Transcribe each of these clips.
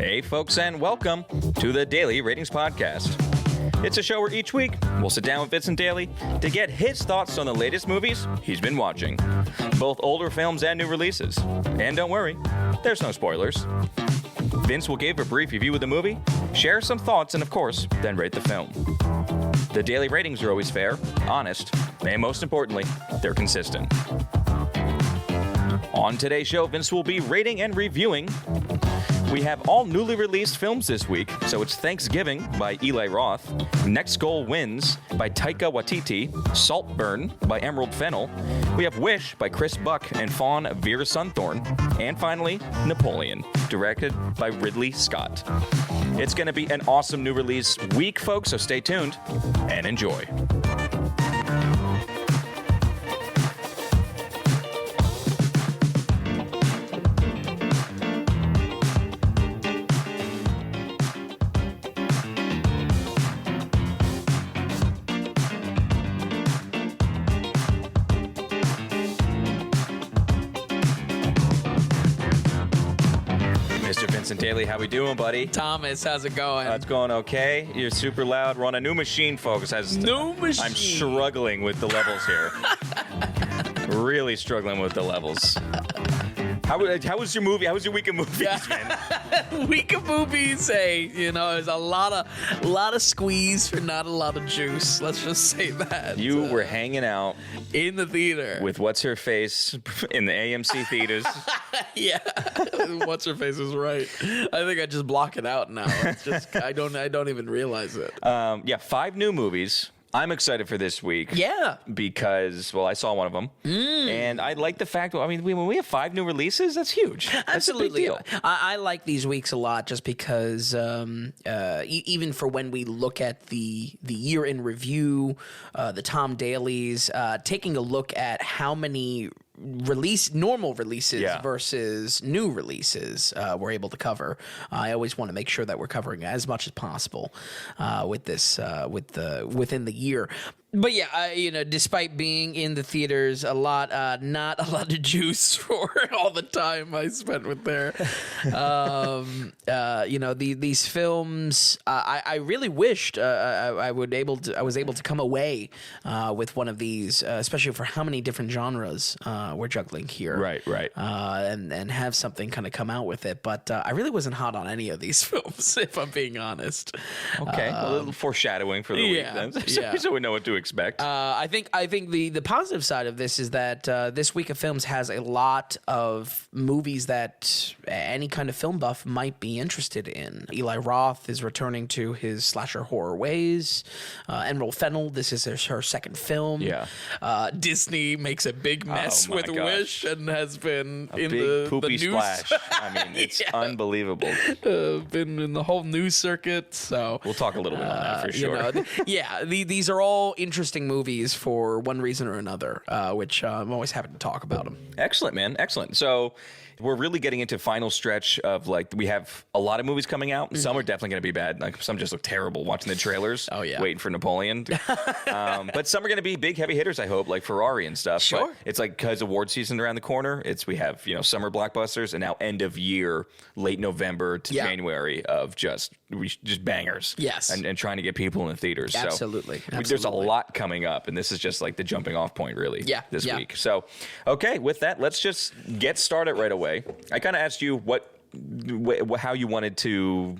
Hey, folks, and welcome to the Daily Ratings Podcast. It's a show where each week we'll sit down with Vincent Daly to get his thoughts on the latest movies he's been watching, both older films and new releases. And don't worry, there's no spoilers. Vince will give a brief review of the movie, share some thoughts, and of course, then rate the film. The daily ratings are always fair, honest, and most importantly, they're consistent. On today's show, Vince will be rating and reviewing. We have all newly released films this week, so it's Thanksgiving by Eli Roth, Next Goal Wins by Taika Waititi, Saltburn by Emerald Fennell, we have Wish by Chris Buck and Fawn Veer Sunthorn, and finally, Napoleon, directed by Ridley Scott. It's going to be an awesome new release week, folks, so stay tuned and enjoy. Mr. Vincent Daly, how we doing, buddy? Thomas, how's it going? It's going okay. You're super loud. We're on a new machine, folks. New machine. I'm struggling with the levels here. Really struggling with the levels. How was your movie? How was your week of movies, man? Week of movies, hey, there's a lot of squeeze for not a lot of juice. Let's just say that. You were hanging out in the theater with what's-her-face in the AMC theaters. Yeah, what's-her-face is right. I think I just block it out now. It's just I don't even realize it. 5 new movies. I'm excited for this week. Yeah. Because, I saw one of them. And I like the fact, when we have 5 new releases, that's huge. Absolutely. That's a big deal. I like these weeks a lot just because even for when we look at the year in review, the Tom Dailies, taking a look at how many normal releases versus new releases we're able to cover. I always want to make sure that we're covering as much as possible with this within the year. But yeah, despite being in the theaters a lot, not a lot of juice for all the time I spent with there. These films, I really wished I was able to come away with one of these, especially for how many different genres we're juggling here. Right. And have something kind of come out with it. But I really wasn't hot on any of these films, if I'm being honest. Okay, a little foreshadowing for the week then, so we know what to expect. I think the positive side of this is that this week of films has a lot of movies that any kind of film buff might be interested in. Eli Roth is returning to his slasher horror ways. Emerald Fennell, this is her second film. Yeah. Disney makes a big mess with Wish and has been in big the news. Splash. It's unbelievable. Been in the whole news circuit. So we'll talk a little bit on that for sure. These are all interesting movies for one reason or another, which I'm always happy to talk about them. Excellent, man. Excellent. So we're really getting into final stretch of we have a lot of movies coming out. Some are definitely going to be bad. Some just look terrible watching the trailers. Oh, yeah. Waiting for Napoleon. But some are going to be big heavy hitters, I hope, like Ferrari and stuff. Sure. But it's because award season around the corner. We have, summer blockbusters and now end of year, late November to January of just bangers. Yes. And trying to get people in the theaters. Absolutely. So there's a lot coming up, and this is just the jumping off point, really, this week. So, okay, with that, let's just get started right away. I kind of asked you how you wanted to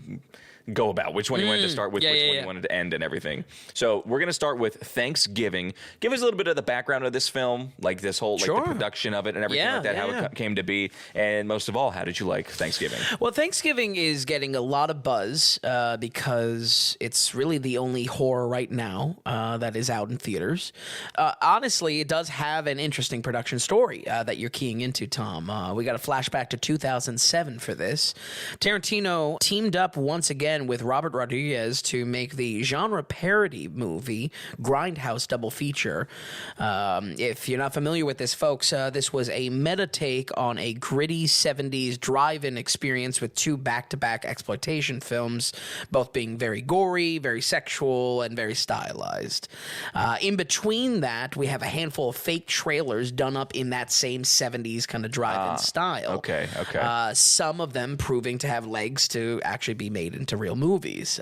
go about, which one you wanted to start with, which one you wanted to end and everything. So we're going to start with Thanksgiving. Give us a little bit of the background of this film, this whole, the production of it and everything like that, how it came to be. And most of all, how did you like Thanksgiving? Well, Thanksgiving is getting a lot of buzz because it's really the only horror right now that is out in theaters. Honestly, it does have an interesting production story that you're keying into, Tom. We got a flashback to 2007 for this. Tarantino teamed up once again again with Robert Rodriguez to make the genre parody movie Grindhouse double feature. If you're not familiar with this, folks, this was a meta take on a gritty 70s drive-in experience with two back-to-back exploitation films, both being very gory, very sexual, and very stylized. In between that, we have a handful of fake trailers done up in that same 70s kind of drive-in style. Okay. Some of them proving to have legs to actually be made into real movies.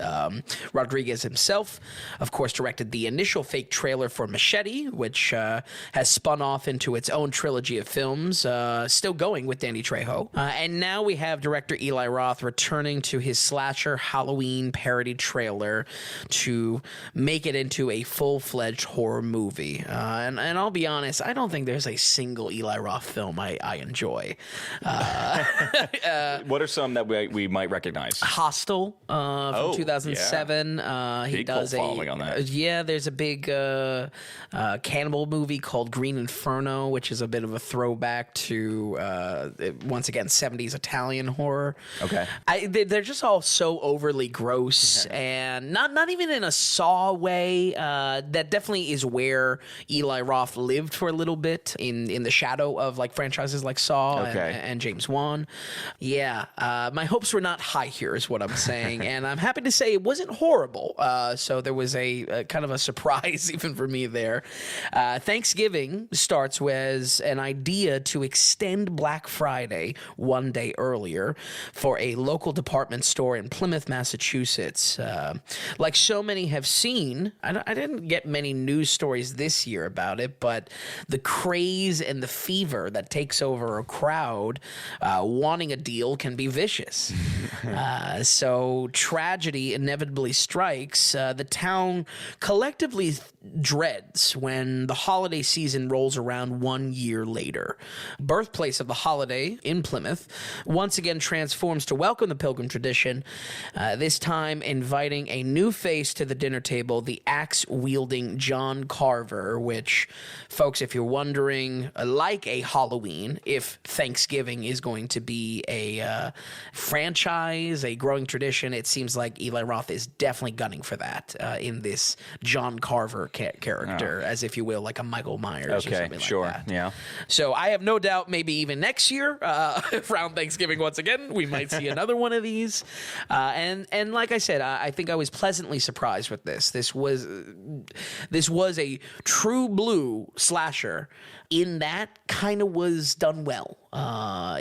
Rodriguez himself, of course, directed the initial fake trailer for Machete, which has spun off into its own trilogy of films, still going with Danny Trejo. And now we have director Eli Roth returning to his slasher Halloween parody trailer to make it into a full-fledged horror movie. And I'll be honest, I don't think there's a single Eli Roth film I enjoy. What are some that we might recognize? Hostel from 2007. Yeah. He Big does cult following on that. Yeah, there's a big cannibal movie called Green Inferno, which is a bit of a throwback to once again 70s Italian horror. Okay, they're just all so overly gross and not even in a Saw way. That definitely is where Eli Roth lived for a little bit in the shadow of like franchises like Saw and James Wan. Yeah, my hopes were not high here, is what I'm saying, and I'm happy to say it wasn't horrible. So there was a kind of a surprise even for me there. Thanksgiving starts with an idea to extend Black Friday one day earlier for a local department store in Plymouth, Massachusetts. Like so many have seen, I didn't get many news stories this year about it, but the craze and the fever that takes over a crowd wanting a deal can be vicious. So tragedy inevitably strikes. The town collectively dreads when the holiday season rolls around 1 year later. Birthplace of the holiday in Plymouth once again transforms to welcome the Pilgrim tradition, this time inviting a new face to the dinner table, the axe-wielding John Carver, which, folks, if you're wondering, like a Halloween, if Thanksgiving is going to be a franchise, a growing tradition, it seems like Eli Roth is definitely gunning for that in this John Carver character, as if you will, like a Michael Myers or something like that. Yeah. So I have no doubt maybe even next year, around Thanksgiving once again, we might see another one of these. And like I said, I think I was pleasantly surprised with this. This was a true blue slasher in that kind of was done well,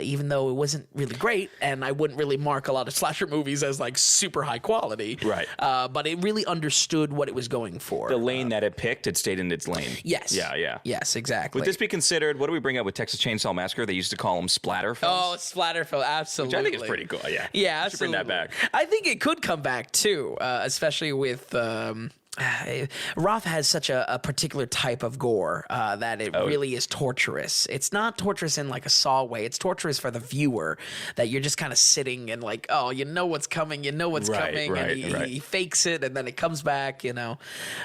even though it wasn't really great, and I wouldn't really mark a lot of slasher movies as like super high quality. Right. But it really understood what it was going for. The lane that it picked, it stayed in its lane. Yes. Yeah. Yes, exactly. Would this be considered, what do we bring up with Texas Chainsaw Massacre? They used to call them splatter films. Oh, splatter film, absolutely. Which I think is pretty cool, yeah. Yeah, we should bring that back. I think it could come back too, especially with... Roth has such a particular type of gore that it really is torturous. It's not torturous in like a Saw way. It's torturous for the viewer, that you're just kind of sitting and like, oh, you know what's coming, and he fakes it, and then it comes back, you know.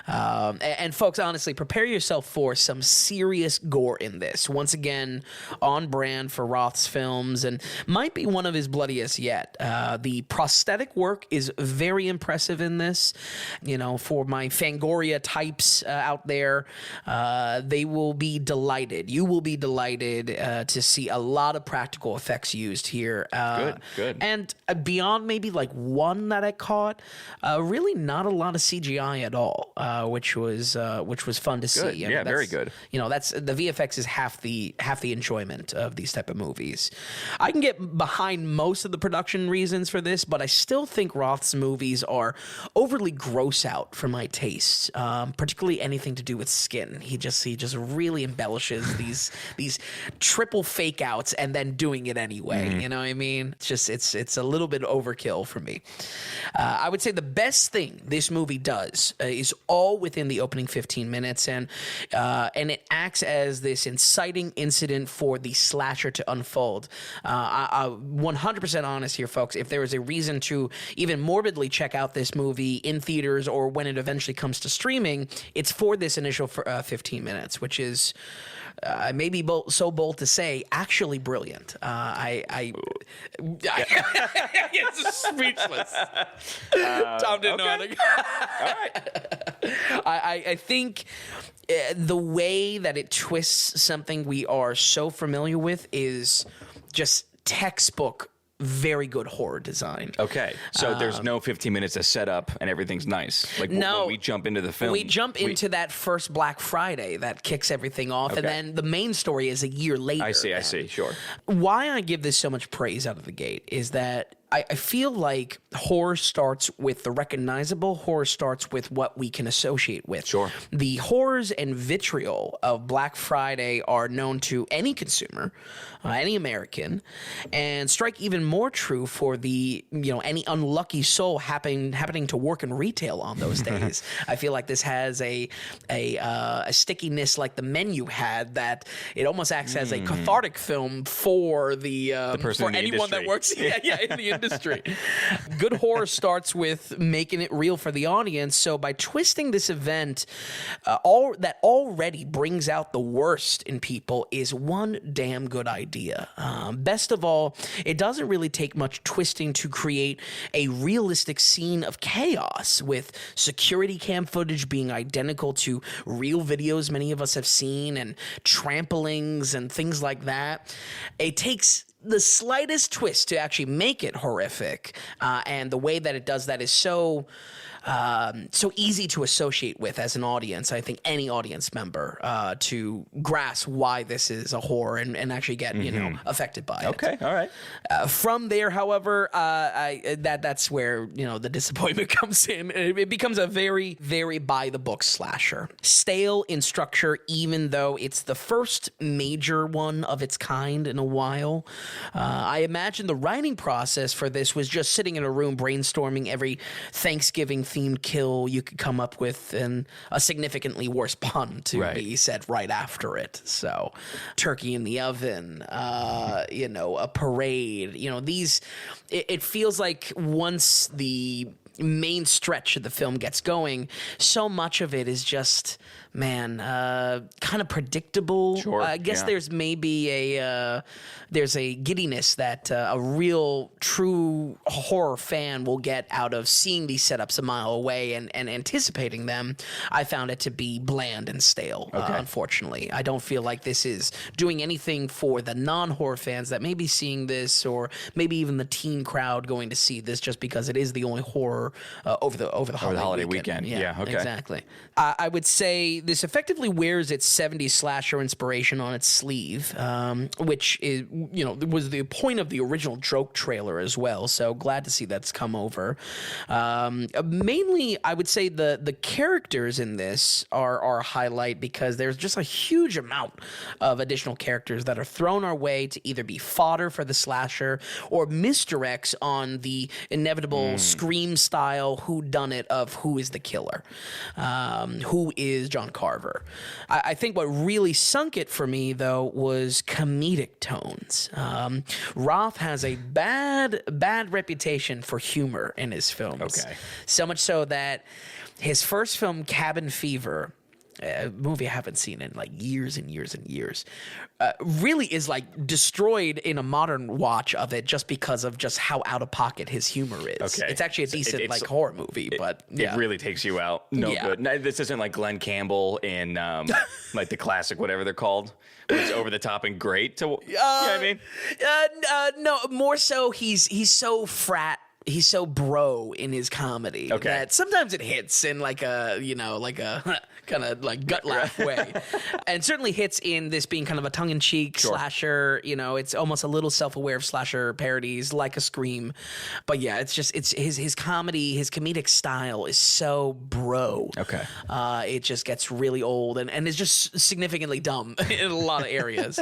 And folks, honestly, prepare yourself for some serious gore in this. Once again, on brand for Roth's films, and might be one of his bloodiest yet. The prosthetic work is very impressive in this. You know, for my Fangoria types out there, they will be delighted. You will be delighted to see a lot of practical effects used here. Good. And beyond maybe like one that I caught, really not a lot of CGI at all, which was fun to see. Yeah, very good. You know, that's the VFX is half the enjoyment of these type of movies. I can get behind most of the production reasons for this, but I still think Roth's movies are overly gross out for my tastes, particularly anything to do with skin. He just really embellishes these triple fake outs and then doing it anyway. You know what I mean? It's a little bit overkill for me. I would say the best thing this movie does is all within the opening 15 minutes, and it acts as this inciting incident for the slasher to unfold. 100% honest here, folks. If there is a reason to even morbidly check out this movie in theaters or when it eventually eventually comes to streaming, it's for this initial 15 minutes, which is maybe so bold to say, actually brilliant. It's speechless. Tom didn't know anything. All right. I think the way that it twists something we are so familiar with is just textbook very good horror design. Okay, so there's no 15 minutes of setup and everything's nice. Like No. when we jump into the film, We jump into that first Black Friday that kicks everything off, and Okay. then the main story is a year later. I see, sure. Why I give this so much praise out of the gate is that I feel like horror starts with the recognizable. Horror starts with what we can associate with. Sure. The horrors and vitriol of Black Friday are known to any consumer, any American, and strike even more true for the any unlucky soul happening to work in retail on those days. I feel like this has a stickiness like the menu had, that it almost acts as a cathartic film for the person for in the anyone that industry. works in the industry. Good horror starts with making it real for the audience. So by twisting this event, all that already brings out the worst in people is one damn good idea. Best of all, it doesn't really take much twisting to create a realistic scene of chaos, with security cam footage being identical to real videos many of us have seen, and tramplings and things like that. It takes the slightest twist to actually make it horrific, and the way that it does that is so easy to associate with as an audience. I think any audience member to grasp why this is a horror and actually get affected by it. Okay, all right. From there, however, that's where the disappointment comes in. It becomes a very, very by the book slasher, stale in structure, even though it's the first major one of its kind in a while. I imagine the writing process for this was just sitting in a room brainstorming every Thanksgiving themed kill you could come up with, and a significantly worse pun to be said right after it. So, turkey in the oven, a parade. It feels like once the main stretch of the film gets going, so much of it is just kind of predictable. Sure, I guess there's maybe there's a giddiness that a real true horror fan will get out of seeing these setups a mile away and anticipating them. I found it to be bland and stale. Unfortunately, I don't feel like this is doing anything for the non-horror fans that may be seeing this, or maybe even the teen crowd going to see this just because it is the only horror over the holiday weekend. Yeah, okay. Exactly. I would say this effectively wears its 70s slasher inspiration on its sleeve, which is, was the point of the original joke trailer as well. So glad to see that's come over. Mainly, I would say the characters in this are a highlight, because there's just a huge amount of additional characters that are thrown our way to either be fodder for the slasher or misdirects on the inevitable Scream style whodunit of who is the killer, who is John Carver. I think what really sunk it for me, though, was comedic tones. Roth has a bad reputation for humor in his films. Okay. So much so that his first film, Cabin Fever, a movie I haven't seen in like years and years and years, really is like destroyed in a modern watch of it, just because of just how out of pocket his humor is. Okay. It's actually a decent like horror movie, but It really takes you out. Good. No, this isn't like Glenn Campbell in like the classic, whatever they're called, where it's over the top and great. You know what I mean? No, more so he's so frat. He's so bro in his comedy that sometimes it hits in like a kind of like gut laugh way, and certainly hits in this being kind of a tongue-in-cheek slasher. It's almost a little self-aware of slasher parodies, like a Scream. But yeah, it's his comedy, his comedic style is so bro. Okay. It just gets really old and is just significantly dumb in a lot of areas.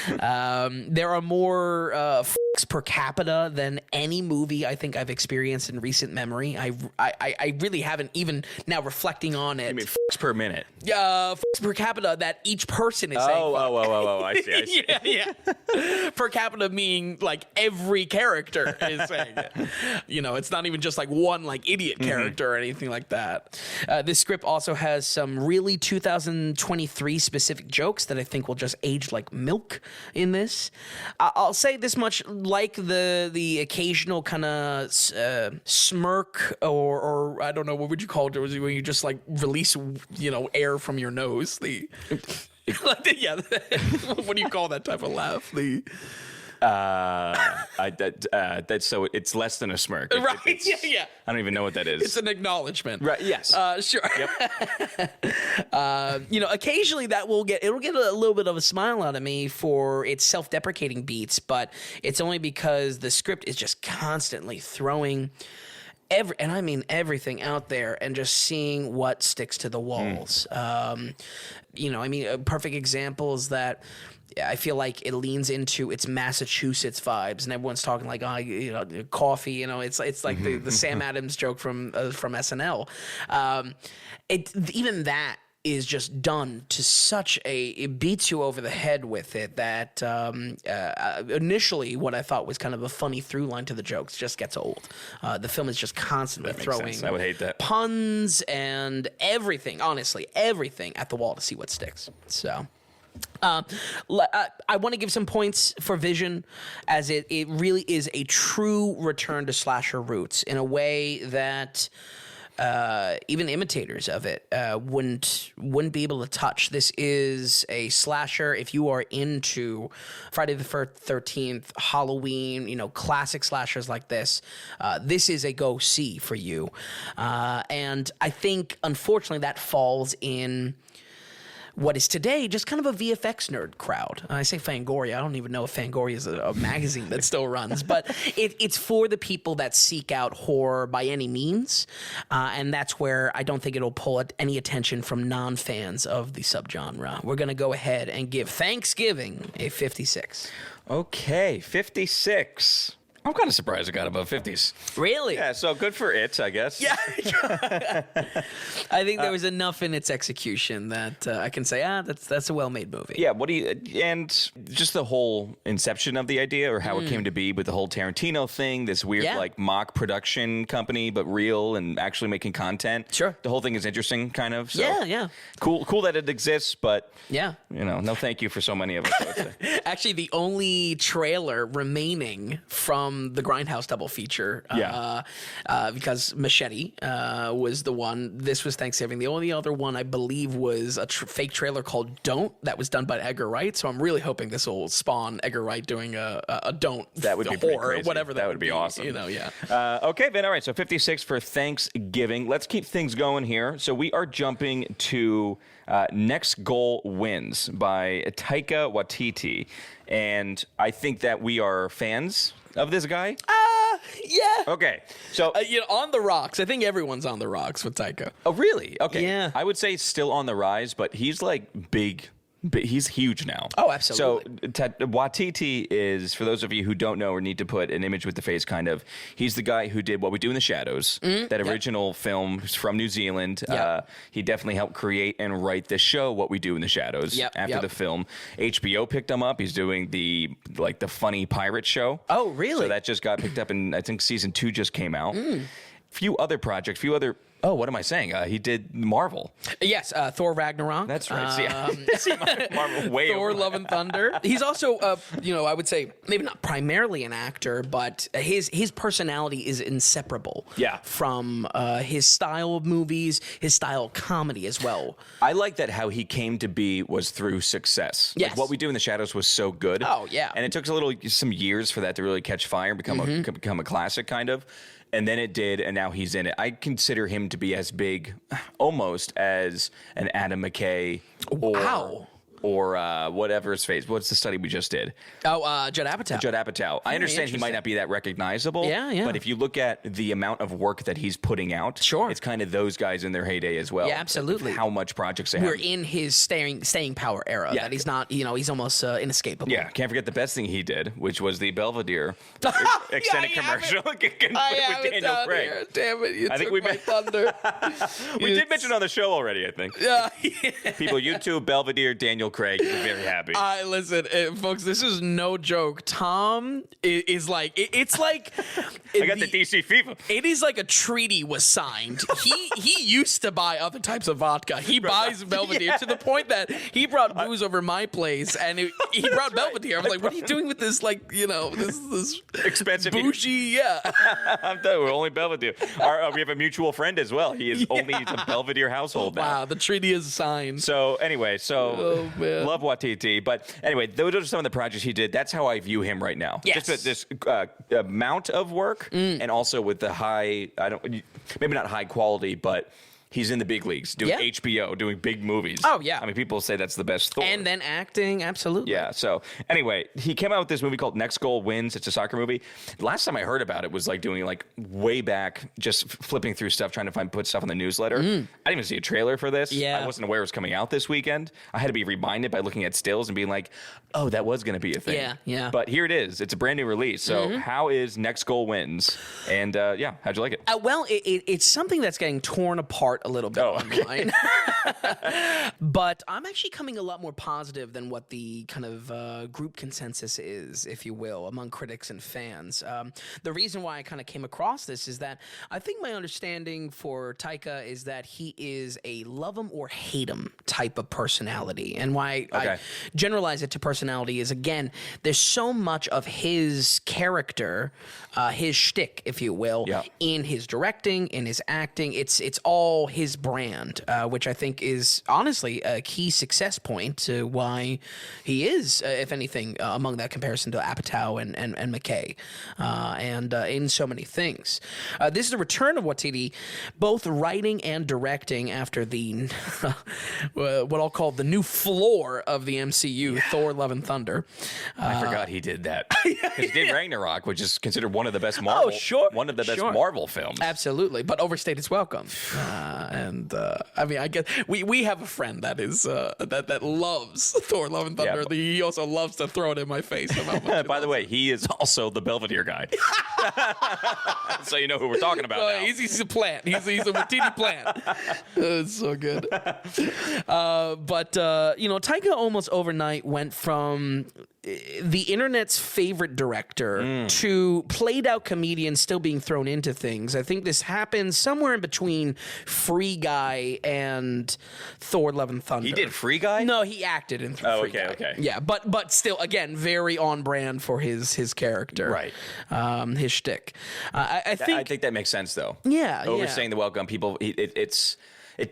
There are more per capita than any movie I think I've experienced in recent memory. I really haven't, even now reflecting on it. I mean, per minute. Per capita that each person is saying. Oh, I see. Yeah. Per capita meaning like every character is saying it. It's not even just like one like idiot character or anything like that. This script also has some really 2023 specific jokes that I think will just age like milk in this. I'll say this much, like the occasional kind of smirk or I don't know, what would you call it when you just like release air from your nose, what do you call that type of laugh? That's so it's less than a smirk. Right. Yeah. I don't even know what that is. It's an acknowledgement. Right. Yes. Sure. Yep. Occasionally it'll get a little bit of a smile out of me for its self-deprecating beats, but it's only because the script is just constantly throwing everything out there and just seeing what sticks to the walls. A perfect example is that I feel like it leans into its Massachusetts vibes, and everyone's talking like, coffee. It's like the Sam Adams joke from SNL. Even that is just done to such it beats you over the head with it that initially what I thought was kind of a funny through line to the jokes just gets old. The film is just constantly throwing sense. I would hate that. Puns and everything, honestly, everything at the wall to see what sticks. So I want to give some points for Vision, as it really is a true return to slasher roots in a way that even imitators of it wouldn't be able to touch. This is a slasher. If you are into Friday the 13th, Halloween, classic slashers like this, this is a go see for you. And I think, unfortunately, that falls in what is today just kind of a VFX nerd crowd. I say Fangoria. I don't even know if Fangoria is a magazine that still runs, but it's for the people that seek out horror by any means, and that's where I don't think it'll pull any attention from non-fans of the subgenre. We're going to go ahead and give Thanksgiving a 56. Okay, 56. I'm kind of surprised it got above 50s. Really? Yeah, so good for it, I guess. Yeah. I think there was enough in its execution that I can say, that's a well-made movie. Yeah, and just the whole inception of the idea, or how it came to be with the whole Tarantino thing, this weird like mock production company, but real and actually making content. Sure. The whole thing is interesting, kind of. So Yeah. Cool that it exists, but yeah, no thank you for so many of us, I would say. Actually, the only trailer remaining from the Grindhouse double feature, because Machete was the one. This was Thanksgiving. The only other one I believe was a fake trailer called Don't, that was done by Edgar Wright. So I'm really hoping this will spawn Edgar Wright doing a Don't that would be horror, whatever that would be awesome. Yeah. Okay, Ben. All right. So 56 for Thanksgiving. Let's keep things going here. So we are jumping to Next Goal Wins by Taika Waititi, and I think that we are fans of this guy. Yeah. Okay. So on the rocks. I think everyone's on the rocks with Taika. Oh, really? Okay. Yeah. I would say still on the rise, but he's like big. He's huge now. Oh, absolutely. So Waititi is, for those of you who don't know or need to put an image with the face, kind of, he's the guy who did What We Do in the Shadows, that original film from New Zealand. He definitely helped create and write the show What We Do in the Shadows after the film. HBO picked him up. He's doing the funny pirate show. Oh, really? So that just got picked up, and I think season 2 just came out. Few other projects, oh, what am I saying? He did Marvel. Yes, Thor Ragnarok. That's right. See, Marvel way Thor: over. Love and Thunder. He's also, I would say maybe not primarily an actor, but his personality is inseparable. From his style of movies, his style of comedy as well. I like that how he came to be was through success. Yes. Like What We Do in the Shadows was so good. Oh yeah. And it took some years for that to really catch fire and become a classic, kind of. And then it did, and now he's in it. I consider him to be as big, almost, as an Adam McKay. Wow. or whatever his face. What's the study we just did? Oh, Judd Apatow. Judd Apatow. I understand he might not be that recognizable. Yeah. But if you look at the amount of work that he's putting out, Sure. it's kind of those guys in their heyday as well. Yeah, absolutely. How much projects they We're have. in his staying power era. Yeah. That he's not, he's almost inescapable. Yeah, can't forget the best thing he did, which was the Belvedere extended commercial with Daniel Craig. Here. Damn it! You I think took we my thunder. We did mention it on the show already, I think. Yeah. People, YouTube, Belvedere, Daniel Craig, you're very happy. Listen, folks. This is no joke. Tom is like it's like I got the DC fever. It is like a treaty was signed. He used to buy other types of vodka. He buys Belvedere to the point that he brought booze over my place, and he brought Belvedere. I was like, "What are you doing with this? Like, this Expensive bougie, yeah." I'm telling you, we're only Belvedere. We have a mutual friend as well. He is only the Belvedere household now. Wow, the treaty is signed. So anyway, man. love Watiti. But anyway, those are some of the projects he did. That's how I view him right now. Yes. Just this amount of work, and also with the high, maybe not high quality, but he's in the big leagues doing HBO, doing big movies. Oh, yeah. I mean, people say that's the best Thor. And then acting, absolutely. Yeah. So anyway, he came out with this movie called Next Goal Wins. It's a soccer movie. Last time I heard about it was like doing like way back, just flipping through stuff, trying to put stuff on the newsletter. I didn't even see a trailer for this. Yeah. I wasn't aware it was coming out this weekend. I had to be reminded by looking at stills and being like, oh, that was going to be a thing. Yeah. But here it is. It's a brand new release. So how is Next Goal Wins? And how'd you like it? Well, it's something that's getting torn apart a little bit online. But I'm actually coming a lot more positive than what the kind of group consensus is, if you will, among critics and fans. The reason why I kind of came across this is that I think my understanding for Taika is that he is a love him or hate him type of personality. And why I generalize it to personality is, again, there's so much of his character, his shtick, if you will, in his directing, in his acting. It's all his brand, which I think is honestly a key success point to why he is, if anything, among that comparison to Apatow and McKay, and in so many things. This is the return of Watiti, both writing and directing after the what I'll call the new floor of the MCU, Thor: Love and Thunder. I forgot he did that. Because he did Ragnarok, which is considered one of the best Marvel, best Marvel films. Absolutely, but overstayed its welcome. I mean, I guess we have a friend that is that loves Thor: Love and Thunder. Yeah, he also loves to throw it in my face. By the way, he is also the Belvedere guy. So you know who we're talking about now. He's a plant. He's a Watiti plant. It's so good. But Taika almost overnight went from the internet's favorite director to played out comedian still being thrown into things. I think this happened somewhere in between Free Guy and Thor: Love and Thunder. He did Free Guy? No, he acted in Free Guy. Okay. Yeah, but still, again, very on brand for his character. Right. His shtick. I think that makes sense, though. Yeah. Overstaying the welcome. People, it's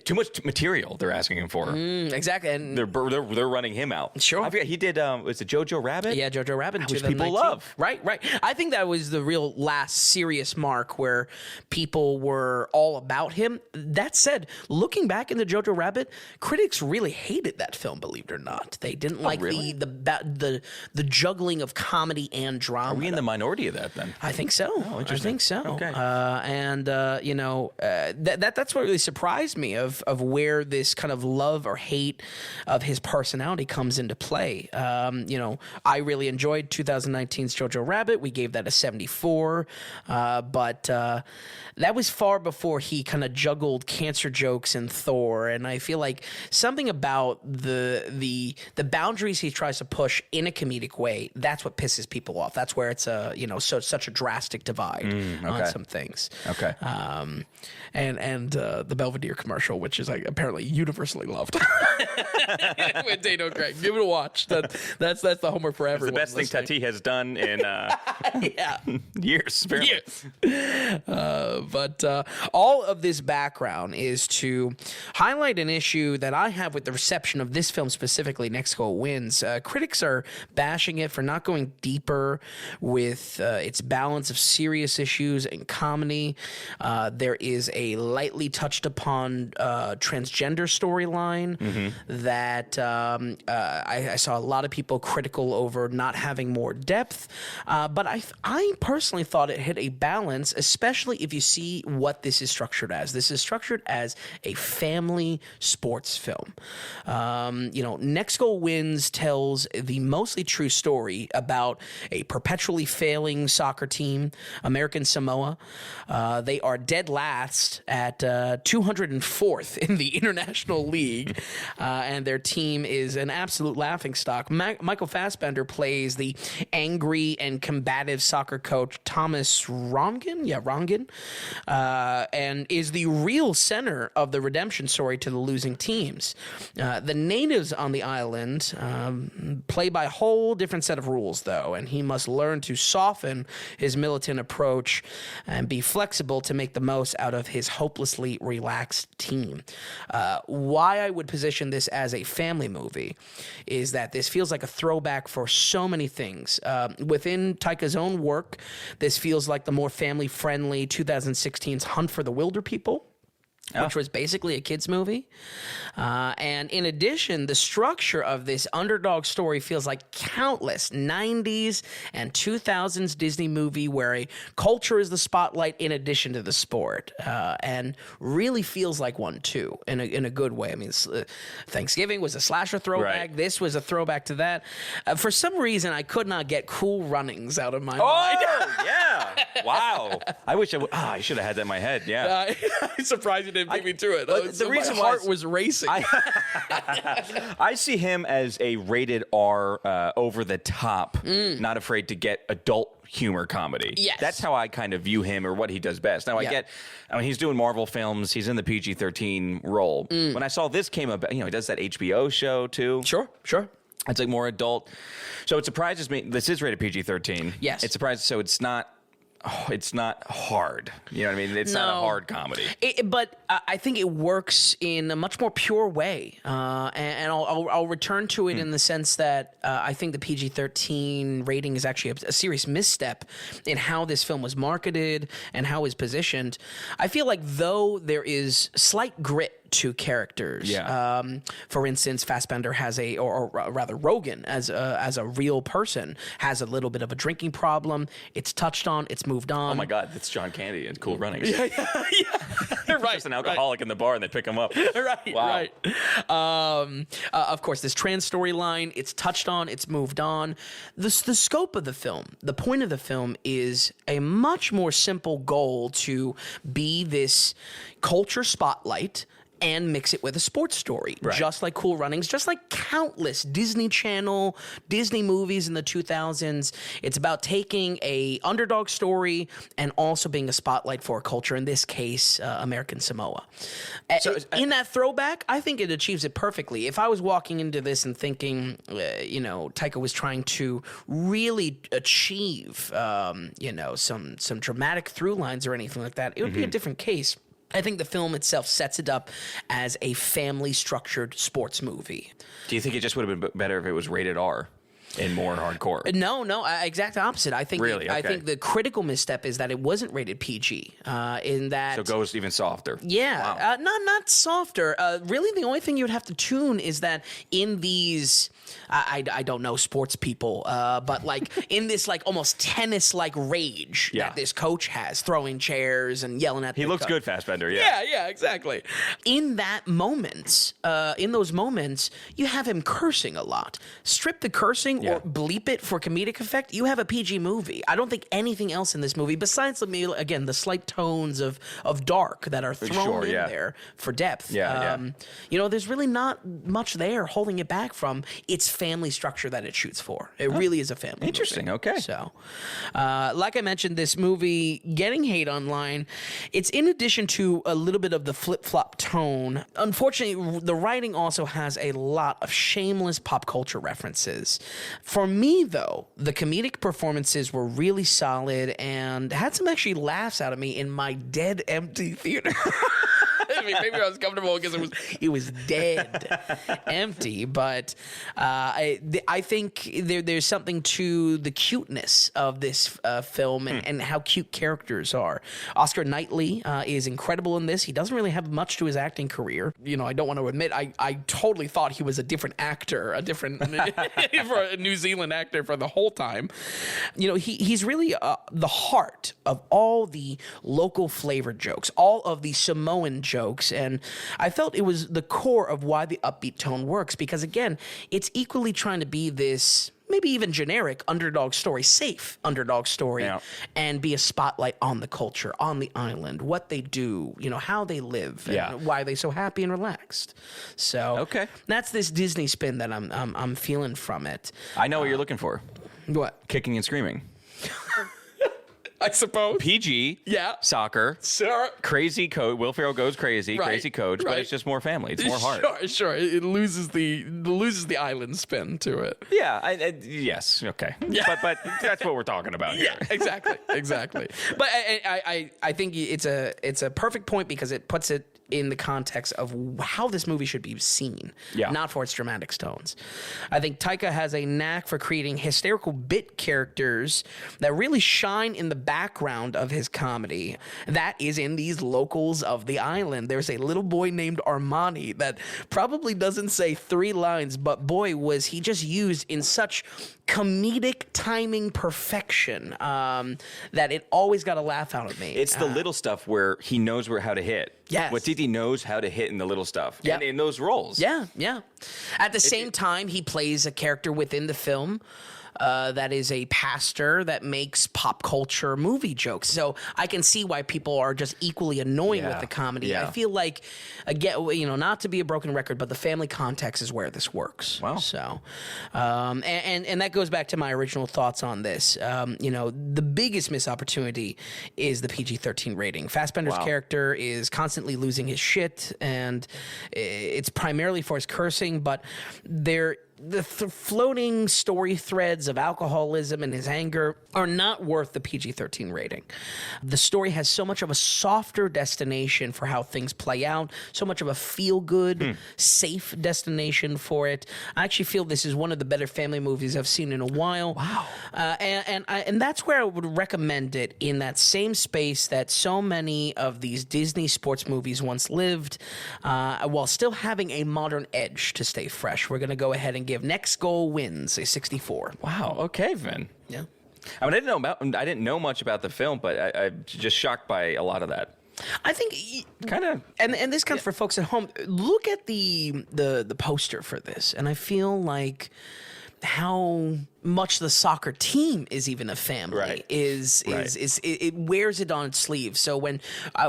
too much material they're asking him for. Exactly. And they're running him out. Sure. I forget, he did, was it Jojo Rabbit? Yeah, Jojo Rabbit. Which people love. Right. I think that was the real last serious mark where people were all about him. That said, looking back into Jojo Rabbit, critics really hated that film, believe it or not. They didn't like really? the juggling of comedy and drama. Are we in the minority of that then? I think so. Oh, interesting. I think so. Okay. That's what really surprised me of where this kind of love or hate of his personality comes into play. I really enjoyed 2019's Jojo Rabbit. We gave that a 74, but that was far before he kind of juggled cancer jokes and Thor. And I feel like something about the boundaries he tries to push in a comedic way, that's what pisses people off. That's where it's such a drastic divide on some things. Okay. And the Belvedere commercial, which is like apparently universally loved. With Daniel Craig, give it a watch. That's the homework for everyone. The best thing Tati has done in years. Apparently. Years. But all of this background is to highlight an issue that I have with the reception of this film specifically, Next Goal Wins. Critics are bashing it for not going deeper with its balance of serious issues and comedy. There is a lightly touched upon transgender storyline that I saw a lot of people critical over not having more depth. But I personally thought it hit a balance, especially if you see what this is structured as. This is structured as a family sports film. Next Goal Wins tells the mostly true story about a perpetually failing soccer team, American Samoa. They are dead last at 204th in the International League, and their team is an absolute laughingstock. Michael Fassbender plays the angry and combative soccer coach Thomas Rongen, and is the real center of the redemption story to the losing teams. The natives on the island play by a whole different set of rules, though, and he must learn to soften his militant approach and be flexible to make the most out of his hopelessly relaxed team. Why I would position this as a family movie is that this feels like a throwback for so many things. Within Taika's own work, this feels like the more family-friendly 2016's Hunt for the Wilder People, which was basically a kids' movie. And in addition, the structure of this underdog story feels like countless 90s and 2000s Disney movie where a culture is the spotlight in addition to the sport, and really feels like one, too, in a good way. I mean, Thanksgiving was a slasher throwback. Right. This was a throwback to that. For some reason, I could not get Cool Runnings out of my mind. Oh, yeah. Wow. I wish I should have had that in my head, yeah. I'm surprised you didn't beat me to it. The reason my heart was racing. I see him as a rated R, over the top, not afraid to get adult humor comedy. Yes. That's how I kind of view him or what he does best. Now, he's doing Marvel films. He's in the PG-13 role. When I saw this came about, he does that HBO show too. Sure. It's like more adult. So it surprises me. This is rated PG-13. Yes. It surprises, so it's not hard. You know what I mean? It's not a hard comedy. But I think it works in a much more pure way. And I'll return to it in the sense that I think the PG-13 rating is actually a serious misstep in how this film was marketed and how it's positioned. I feel like though there is slight grit to characters. Yeah. For instance, Fassbender has or rather Rogan as a real person has a little bit of a drinking problem. It's touched on. It's moved on. Oh my God, that's John Candy in Cool Runnings. Yeah. Right. Just an alcoholic in the bar and they pick him up. Right. Wow. Right. Of course, this trans storyline. It's touched on. It's moved on. The scope of the film, the point of the film, is a much more simple goal to be this culture spotlight and mix it with a sports story, just like Cool Runnings, just like countless Disney Channel, Disney movies in the 2000s. It's about taking a underdog story and also being a spotlight for a culture, in this case, American Samoa. So, in that throwback, I think it achieves it perfectly. If I was walking into this and thinking, Taika was trying to really achieve, some dramatic through lines or anything like that, it would be a different case. I think the film itself sets it up as a family-structured sports movie. Do you think it just would have been better if it was rated R and more hardcore? No, exact opposite. I think really? Okay. I think the critical misstep is that it wasn't rated PG. In that, so it goes even softer. Yeah, wow. Not softer. Really, the only thing you would have to tune is that in these, I don't know sports people, but like in this like almost tennis-like rage that this coach has, throwing chairs and yelling at. He looks good, Fassbender. Yeah. Yeah, exactly. In that moment, in those moments, you have him cursing a lot. Strip the cursing or bleep it for comedic effect, you have a PG movie. I don't think anything else in this movie, besides again the slight tones of dark that are thrown in there for depth. There's really not much there holding it back from its family structure that it shoots for. It really is a family Interesting, movie. Okay. So, like I mentioned, this movie getting hate online, it's in addition to a little bit of the flip-flop tone. Unfortunately, the writing also has a lot of shameless pop culture references. For me, though, the comedic performances were really solid and had some actually laughs out of me in my dead empty theater. I mean, maybe I was comfortable because it was dead empty, but I think there's something to the cuteness of this film and how cute characters are. Oscar Knightley is incredible in this. He doesn't really have much to his acting career. You know, I don't want to admit I totally thought he was a different actor, for a New Zealand actor for the whole time. You know, he's really the heart of all the local flavor jokes, all of the Samoan jokes, and I felt it was the core of why the upbeat tone works, because again, it's equally trying to be this maybe even generic underdog story, safe underdog story, and be a spotlight on the culture, on the island, what they do, you know, how they live, and why they're so happy and relaxed. So that's this Disney spin that I'm feeling from it. I know what you're looking for. What? Kicking and screaming. I suppose. PG. Yeah. Soccer. Sure. Crazy coach. Will Ferrell goes crazy. Right. Crazy coach. But it's just more family. It's more heart. Sure. It loses the island spin to it. Yeah. Yes. Okay. Yeah. But that's what we're talking about here. Yeah. Exactly. But I think it's a perfect point because it puts it in the context of how this movie should be seen, not for its dramatic tones. I think Taika has a knack for creating hysterical bit characters that really shine in the background of his comedy. That is in these locals of the island. There's a little boy named Armani that probably doesn't say 3 lines, but boy, was he just used in such comedic timing perfection that it always got a laugh out of me. It's the little stuff where he knows how to hit. Yes. Watiti knows how to hit in the little stuff. And in those roles. Yeah. At the same time, he plays a character within the film that is a pastor that makes pop culture movie jokes. So I can see why people are just equally annoying with the comedy. Yeah. I feel like, again, you know, not to be a broken record, but the family context is where this works. Wow. So, and that goes back to my original thoughts on this. You know, the biggest missed opportunity is the PG-13 rating. Fassbender's character is constantly losing his shit, and it's primarily for his cursing, but the floating story threads of alcoholism and his anger are not worth the PG-13 rating. The story has so much of a softer destination for how things play out, so much of a feel-good, safe destination for it. I actually feel this is one of the better family movies I've seen in a while. Wow. And that's where I would recommend it, in that same space that so many of these Disney sports movies once lived, while still having a modern edge to stay fresh. We're going to go ahead and give Next Goal Wins a 64. Wow. Okay, Vin. Yeah. I mean, I didn't know much about the film, but I'm just shocked by a lot of that. I think kind of, and this comes for folks at home. Look at the poster for this, and I feel like how much the soccer team is even a family is it wears it on its sleeve. So when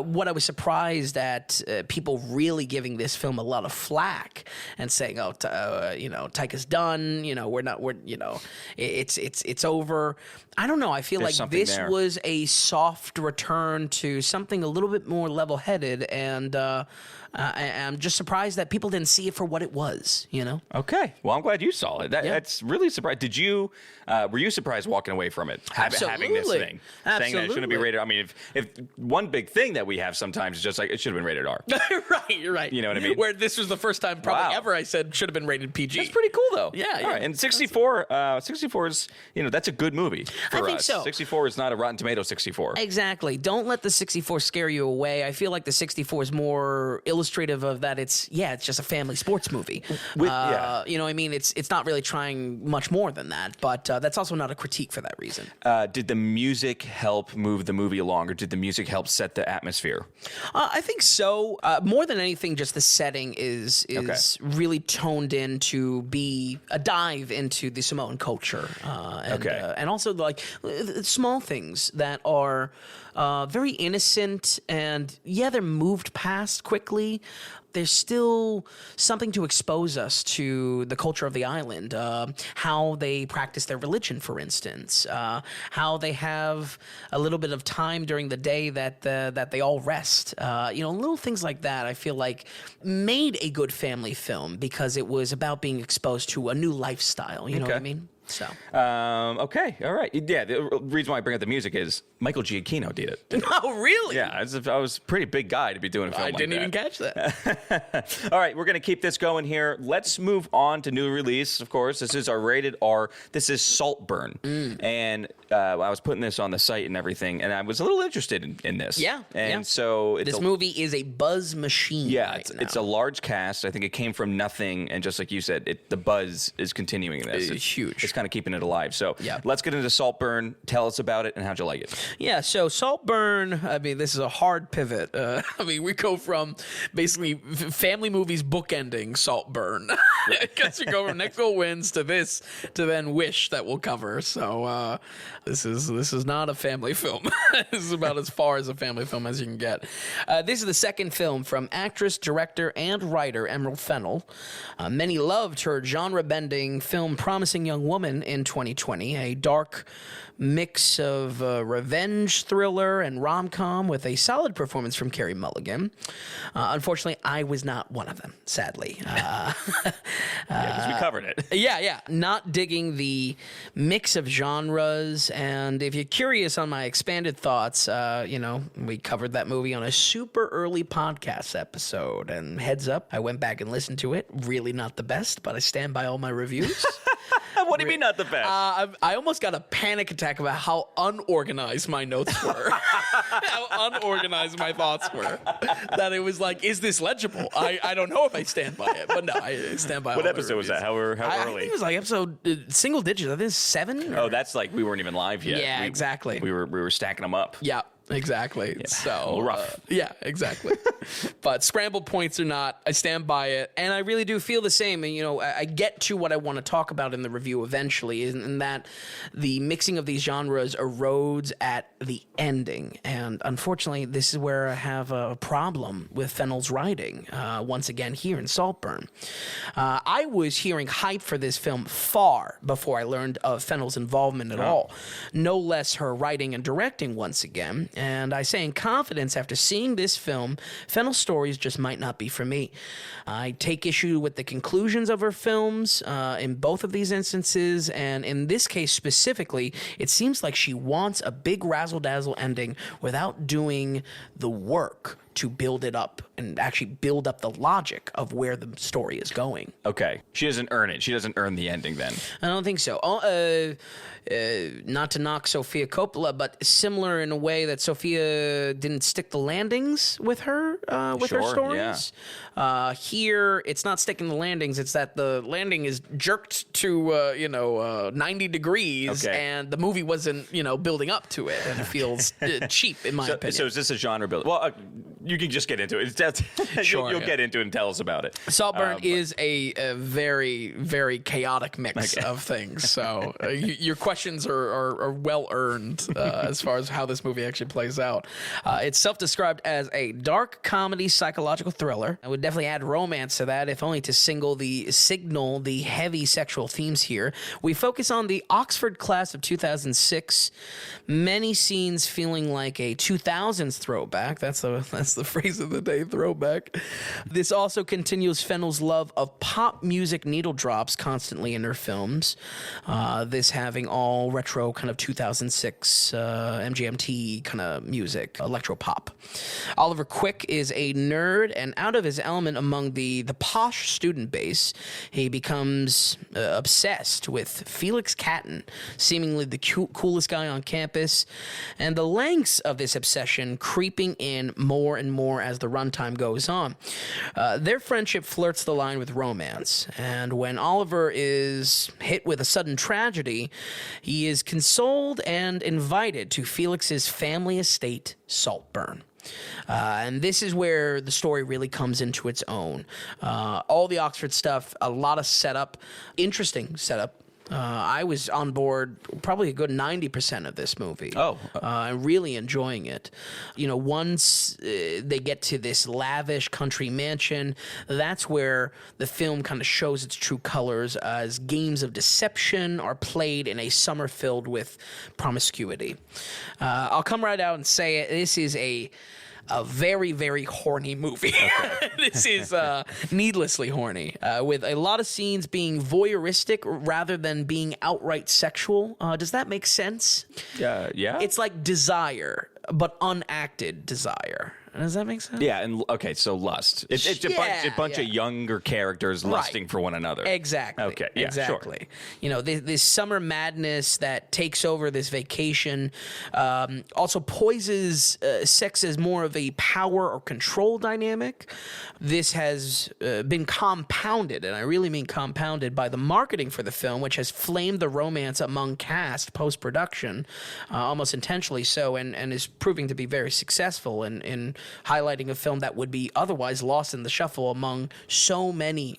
what I was surprised at people really giving this film a lot of flack and saying, you know, Taika's done, you know, we're you know, it's over. I don't know. I feel like this was a soft return to something a little bit more level-headed, and I'm just surprised that people didn't see it for what it was, you know? Okay. Well, I'm glad you saw it. That's really surprised. Did you, were you surprised walking away from it? Having this thing? Saying that it shouldn't be rated. I mean, if one big thing that we have sometimes is just like, it should have been rated R. Right. You know what I mean? Where this was the first time probably ever I said should have been rated PG. That's pretty cool, though. Yeah. All right. And 64 is, you know, that's a good movie for us. I think so. 64 is not a Rotten Tomato 64. Exactly. Don't let the 64 scare you away. I feel like the 64 is more illustrative of that. It's just a family sports movie. You know what I mean? It's not really trying much more than that, but that's also not a critique for that reason. Did the music help move the movie along, or did the music help set the atmosphere? I think so. More than anything, just the setting is really toned in to be a dive into the Samoan culture. And also like small things that are very innocent, and they're moved past quickly. There's still something to expose us to the culture of the island, how they practice their religion, for instance, how they have a little bit of time during the day that they all rest. You know, little things like that I feel like made a good family film because it was about being exposed to a new lifestyle. You know what I mean? So Okay, all right. Yeah, the reason why I bring up the music is Michael Giacchino did it. Oh, really? Yeah, I was a pretty big guy to be doing a film I like didn't that. even catch that. All right, we're going to keep this going here. Let's move on to new release, of course. This is our rated R. This is Saltburn. And I was putting this on the site and everything, and I was a little interested in this. Yeah. And so This movie is a buzz machine. Yeah, right it's now. a large cast. I think it came from nothing, and just like you said, the buzz is continuing this. It's huge. It's kind of keeping it alive. So Yeah. let's get into Saltburn. Tell us about it and how'd you like it? Yeah, so Saltburn, I mean, this is a hard pivot. I mean, we go from basically family movies bookending Saltburn. Because you go from Next Goal Wins to this, to then Wish that we'll cover. So this is not a family film. This is about as far as a family film as you can get. This is the second film from actress, director, and writer Emerald Fennell. Many loved her genre-bending film Promising Young Woman in 2020, a dark mix of revenge thriller and rom-com with a solid performance from Carey Mulligan. Unfortunately, I was not one of them, sadly. Yeah, because we covered it. Yeah. Not digging the mix of genres. And if you're curious on my expanded thoughts, we covered that movie on a super early podcast episode. And heads up, I went back and listened to it. Really not the best, but I stand by all my reviews. What do you mean not the best? I almost got a panic attack about how unorganized my notes were. How unorganized my thoughts were. That it was like, is this legible? I don't know if I stand by it, but no, I stand by it. What episode was that? How early? I think it was like episode single digits. I think it's 7. Oh, that's like we weren't even live yet. Yeah, exactly. We were stacking them up. Yeah. Exactly. Yeah, so a little rough. Yeah, exactly. But scrambled points or not, I stand by it, and I really do feel the same. And I get to what I want to talk about in the review eventually, in that the mixing of these genres erodes at the ending, and unfortunately, this is where I have a problem with Fennell's writing. Once again, here in Saltburn, I was hearing hype for this film far before I learned of Fennell's involvement at all. No less her writing and directing once again. And I say in confidence, after seeing this film, Fennell's stories just might not be for me. I take issue with the conclusions of her films in both of these instances, and in this case specifically, it seems like she wants a big razzle-dazzle ending without doing the work to build it up and actually build up the logic of where the story is going. Okay. She doesn't earn it. She doesn't earn the ending then. I don't think so. Not to knock Sofia Coppola, but similar in a way that Sofia didn't stick the landings with her her stories. Yeah. Here, it's not sticking the landings. It's that the landing is jerked to 90 degrees, Okay. and the movie wasn't building up to it, and it feels cheap in my opinion. So is this a genre build? Well, you can just get into it. Sure, you'll yeah. get into it and tell us about it. Saltburn is a very, very chaotic mix of things. So your questions are well earned as far as how this movie actually plays out. It's self-described as a dark comedy psychological thriller. I would definitely add romance to that, if only to signal the heavy sexual themes here. We focus on the Oxford class of 2006. Many scenes feeling like a 2000s throwback. That's the phrase of the day, throwback. This also continues Fennell's love of pop music needle drops constantly in her films. This having all retro kind of 2006 MGMT kind of music, electro pop. Oliver Quick is a nerd and out of his element among the posh student base. He becomes obsessed with Felix Catton, seemingly the coolest guy on campus, and the lengths of this obsession creeping in more and more as the runtime goes on. Their friendship flirts the line with romance, and when Oliver is hit with a sudden tragedy, he is consoled and invited to Felix's family estate, Saltburn. And this is where the story really comes into its own. All the Oxford stuff, a lot of setup, interesting setup. I was on board probably a good 90% of this movie. Oh. I'm really enjoying it. Once they get to this lavish country mansion, that's where the film kind of shows its true colors as games of deception are played in a summer filled with promiscuity. I'll come right out and say it. This is a a very, very horny movie. Okay. This is needlessly horny, with a lot of scenes being voyeuristic rather than being outright sexual. Does that make sense? Yeah. It's like desire, but unacted desire. Does that make sense? Yeah, and okay, so lust. It's a bunch of younger characters lusting for one another. Exactly. Okay, yeah, exactly. sure. You know, this summer madness that takes over this vacation also poises sex as more of a power or control dynamic. This has been compounded, and I really mean compounded, by the marketing for the film, which has flamed the romance among cast post-production, almost intentionally so, and is proving to be very successful in highlighting a film that would be otherwise lost in the shuffle among so many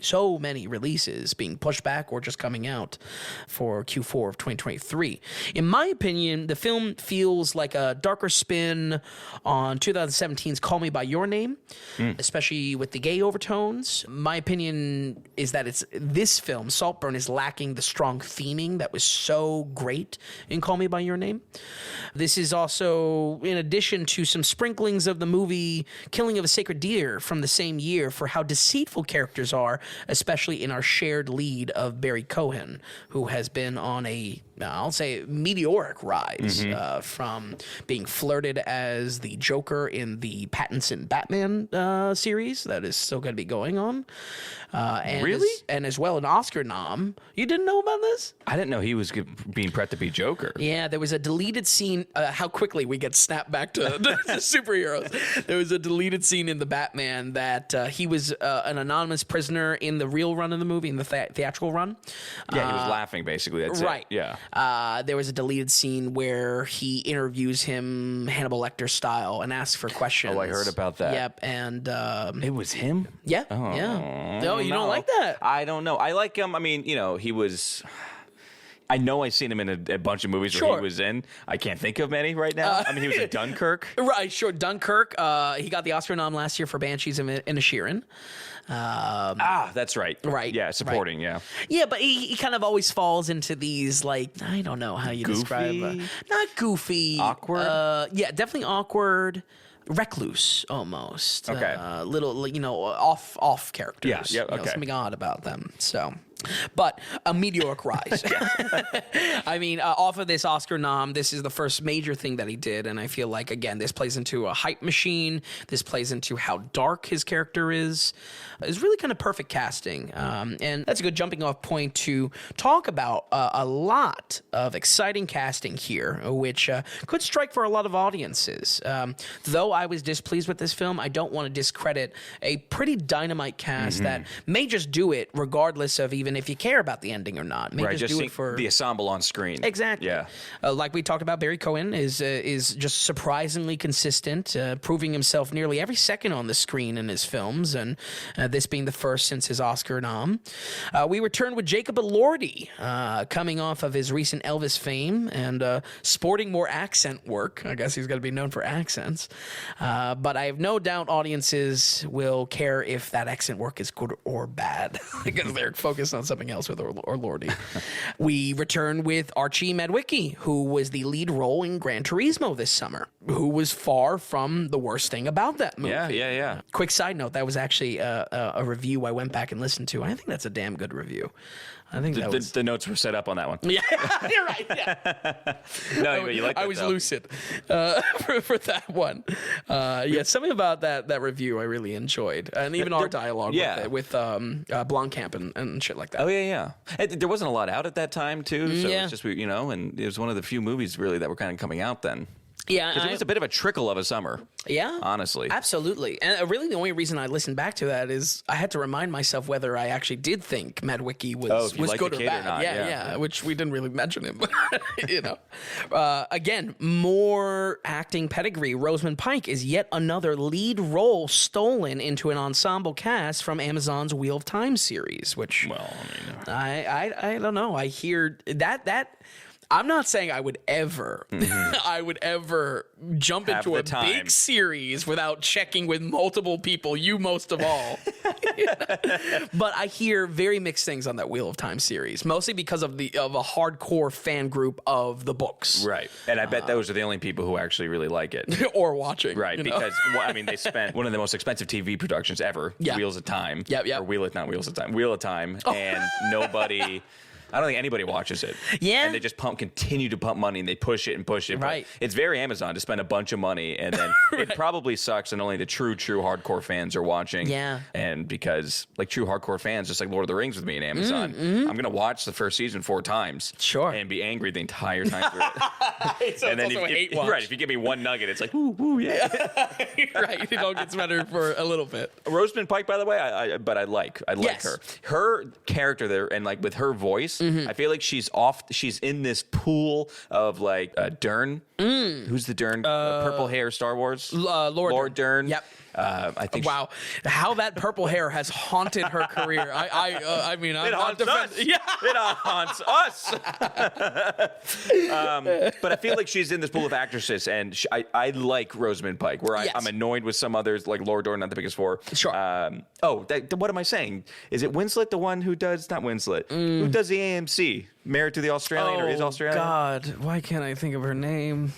releases being pushed back or just coming out for Q4 of 2023. In my opinion, the film feels like a darker spin on 2017's Call Me By Your Name, especially with the gay overtones. My opinion is that this film, Saltburn, is lacking the strong theming that was so great in Call Me By Your Name. This is also in addition to some sprinklings of the movie Killing of a Sacred Deer from the same year for how deceitful characters are, especially in our shared lead of Barry Cohen, who has been on I'll say meteoric rise from being flirted as the Joker in the Pattinson Batman series that is still going to be going on. And really? And as well an Oscar nom. You didn't know about this? I didn't know he was being prepped to be Joker. Yeah, there was a deleted scene. How quickly we get snapped back to the superheroes. There was a deleted scene in the Batman that he was an anonymous prisoner in the real run of the movie, in the theatrical run. Yeah, he was laughing, basically. That's right. It. Yeah. There was a deleted scene where he interviews him Hannibal Lecter style and asks for questions. Oh, I heard about that. Yep, and it was him? Yeah, oh, yeah. No, you don't like that? I don't know. I like him. I mean, he was... I know I've seen him in a bunch of movies where he was in. I can't think of many right now. I mean, he was in Dunkirk. Right, sure. Dunkirk. He got the Oscar nom last year for Banshees of Inisherin. That's right. Right. Yeah, supporting, right. Yeah, but he kind of always falls into these, like, I don't know how you describe not goofy. Awkward? Yeah, definitely awkward. Recluse, almost. Okay. Little, off characters. Yeah, okay. Something odd about them, so... But a meteoric rise. I mean, off of this Oscar nom, this is the first major thing that he did, and I feel like, again, this plays into a hype machine. This plays into how dark his character is. It's really kind of perfect casting, and that's a good jumping off point to talk about a lot of exciting casting here, which could strike for a lot of audiences. Though I was displeased with this film, I don't want to discredit a pretty dynamite cast that may just do it regardless of even if you care about the ending or not. Maybe just do it for the ensemble on screen. Exactly. Yeah. Like we talked about, Barry Cohen is just surprisingly consistent, proving himself nearly every second on the screen in his films, and this being the first since his Oscar nom. We returned with Jacob Elordi, coming off of his recent Elvis fame and sporting more accent work. I guess he's going to be known for accents. But I have no doubt audiences will care if that accent work is good or bad because they're focused on something else with Elordi. We return with Archie Madwicki, who was the lead role in Gran Turismo this summer, who was far from the worst thing about that movie. Yeah. Quick side note, that was actually a review I went back and listened to. I think that's a damn good review. I think the notes were set up on that one. Yeah, you're right. Yeah. No, but you like that, I was though. lucid for that one. Yeah, something about that review I really enjoyed, and even our dialogue with Blomkamp and shit like that. Oh yeah. There wasn't a lot out at that time too, so it's just and it was one of the few movies really that were kind of coming out then. Yeah, because it was a bit of a trickle of a summer. Yeah, honestly, absolutely. And really, the only reason I listened back to that is I had to remind myself whether I actually did think Madwicki was good or bad. Or not. Yeah, which we didn't really mention him. Again, more acting pedigree. Rosamund Pike is yet another lead role stolen into an ensemble cast from Amazon's Wheel of Time series. Which, I don't know. I hear that. I'm not saying I would ever jump into a big series without checking with multiple people, you most of all. But I hear very mixed things on that Wheel of Time series, mostly because of a hardcore fan group of the books. Right. And I bet those are the only people who actually really like it. Or watching. Right, because, they spent one of the most expensive TV productions ever, Wheels of Time. Yep. Or not Wheels of Time, Wheel of Time. Oh. And nobody... I don't think anybody watches it. Yeah. And they just continue to pump money, and they push it and push it. Right. But it's very Amazon to spend a bunch of money, and then it probably sucks, and only the true hardcore fans are watching. Yeah. And because, like, true hardcore fans, just like Lord of the Rings with me in Amazon, I'm going to watch the first season 4 times. Sure. And be angry the entire time through it. So and then if you give me one nugget, it's like, ooh, yeah. Right. It all gets better for a little bit. Rosamund Pike, by the way, I like Yes. her. Her character there, and like with her voice, I feel like she's in this pool of like Dern. Who's the Dern? Purple hair Star Wars? Lord Dern. Yep. I think. Wow, how that purple hair has haunted her career. I mean, I'm It not haunts us. Yeah. It haunts us. But I feel like she's in this pool of actresses, and I like Rosamund Pike, where Yes. I'm annoyed with some others, like Laura Dern, not the biggest four. Sure. What am I saying? Is it Winslet, the one who does, not Winslet, who does the AMC? Married to the Australian, or is Australian? God, why can't I think of her name?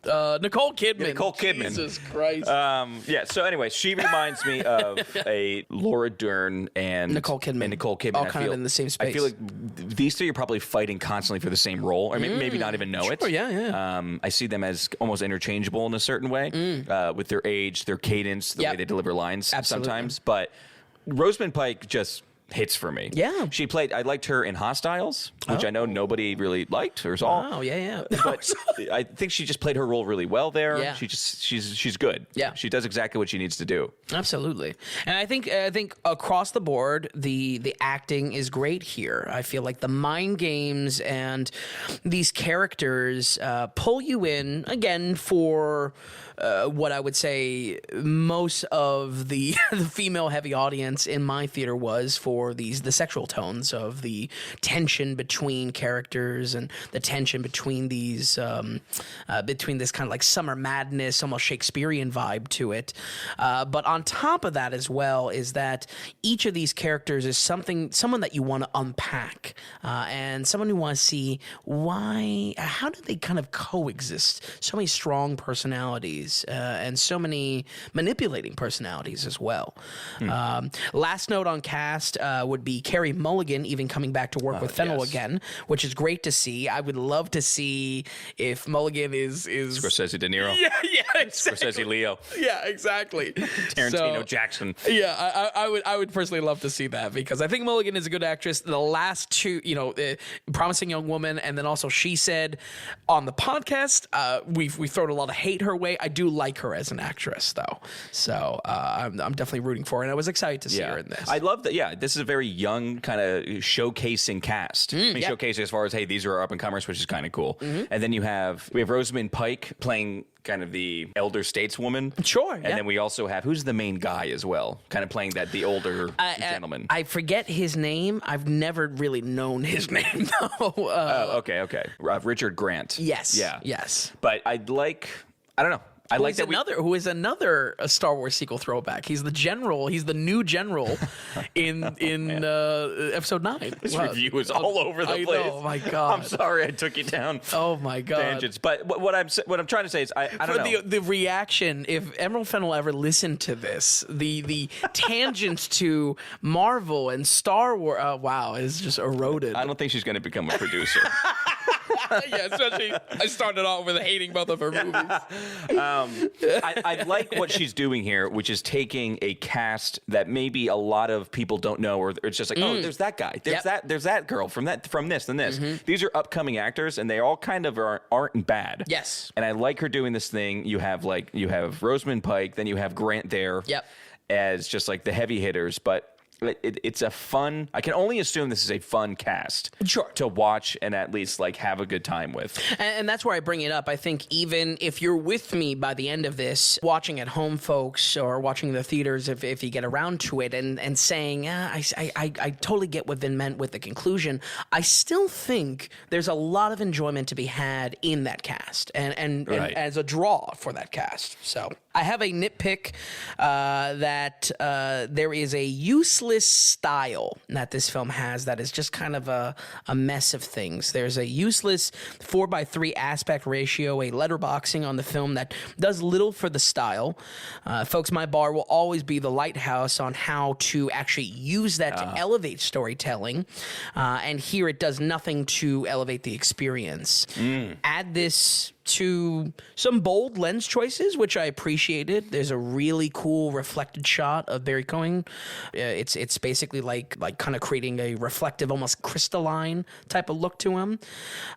Nicole Kidman. Nicole Kidman. Jesus Christ. So anyway, she reminds me of a Laura Dern and Nicole Kidman. All I kind of in the same space. I feel like these three are probably fighting constantly for the same role. I mean, maybe not even know it. Yeah. I see them as almost interchangeable in a certain way, with their age, their cadence, the way they deliver lines sometimes. But Rosamund Pike just hits for me. Yeah. I liked her in Hostiles, which I know nobody really liked or saw. Oh, yeah. But I think she just played her role really well there. Yeah. She's good. Yeah. She does exactly what she needs to do. Absolutely. And I think across the board, the acting is great here. I feel like the mind games and these characters pull you in, again, for what I would say most of the female heavy audience in my theater was for the sexual tones of the tension between characters and the tension between these between this kind of like summer madness, almost Shakespearean vibe to it. But on top of that as well is that each of these characters is someone that you want to unpack and someone who wants to see how do they kind of coexist? So many strong personalities and so many manipulating personalities as well. Last note on cast would be Carey Mulligan even coming back to work with Fennel again, which is great to see. I would love to see if Mulligan is Scorsese, De Niro. Yeah, exactly. Scorsese, Leo. Yeah, exactly. Tarantino, Jackson. Yeah, I would personally love to see that because I think Mulligan is a good actress. The last two, Promising Young Woman, and then also She Said on the podcast, we've thrown a lot of hate her way. I do like her as an actress though, so I'm definitely rooting for her, and I was excited to see her in this. I love that. Yeah, this is a very young kind of showcasing cast. Showcasing as far as, hey, these are our up and comers, which is kind of cool. And then we have Rosamund Pike playing kind of the elder stateswoman. Sure. And then we also have, who's the main guy as well, kind of playing the older gentleman. I forget his name. I've never really known his name though. Okay. Richard Grant. Yes. Yeah. Yes. But I don't know. Who is another Star Wars sequel throwback. He's the general. He's the new general in episode 9. This review is all over the place. Oh my god! I'm sorry I took you down. Oh my god! Tangents. But what I'm trying to say is I don't know. The reaction, if Emerald Fennel ever listened to this, the tangents to Marvel and Star Wars, wow, is just eroded. I don't think she's going to become a producer. Yeah, especially I started off with hating both of her movies. I like what she's doing here, which is taking a cast that maybe a lot of people don't know, or it's just like, oh, there's that guy, there's that girl from this and this. These are upcoming actors, and they all kind of aren't bad. Yes, and I like her doing this thing. You have Rosamund Pike, then you have Grant there, as just like the heavy hitters, but. It's a fun. I can only assume this is a fun cast, to watch and at least like have a good time with. And that's where I bring it up. I think even if you're with me by the end of this, watching at home, folks, or watching the theaters, if you get around to it, and saying, I totally get what Vin meant with the conclusion. I still think there's a lot of enjoyment to be had in that cast, and as a draw for that cast. So. I have a nitpick that there is a useless style that this film has that is just kind of a mess of things. There's a useless 4:3 aspect ratio, a letterboxing on the film that does little for the style. Folks, my bar will always be the lighthouse on how to actually use that to elevate storytelling. And here it does nothing to elevate the experience. Add this to some bold lens choices, which I appreciated. There's a really cool reflected shot of Barry Cohen. It's basically like kind of creating a reflective, almost crystalline type of look to him.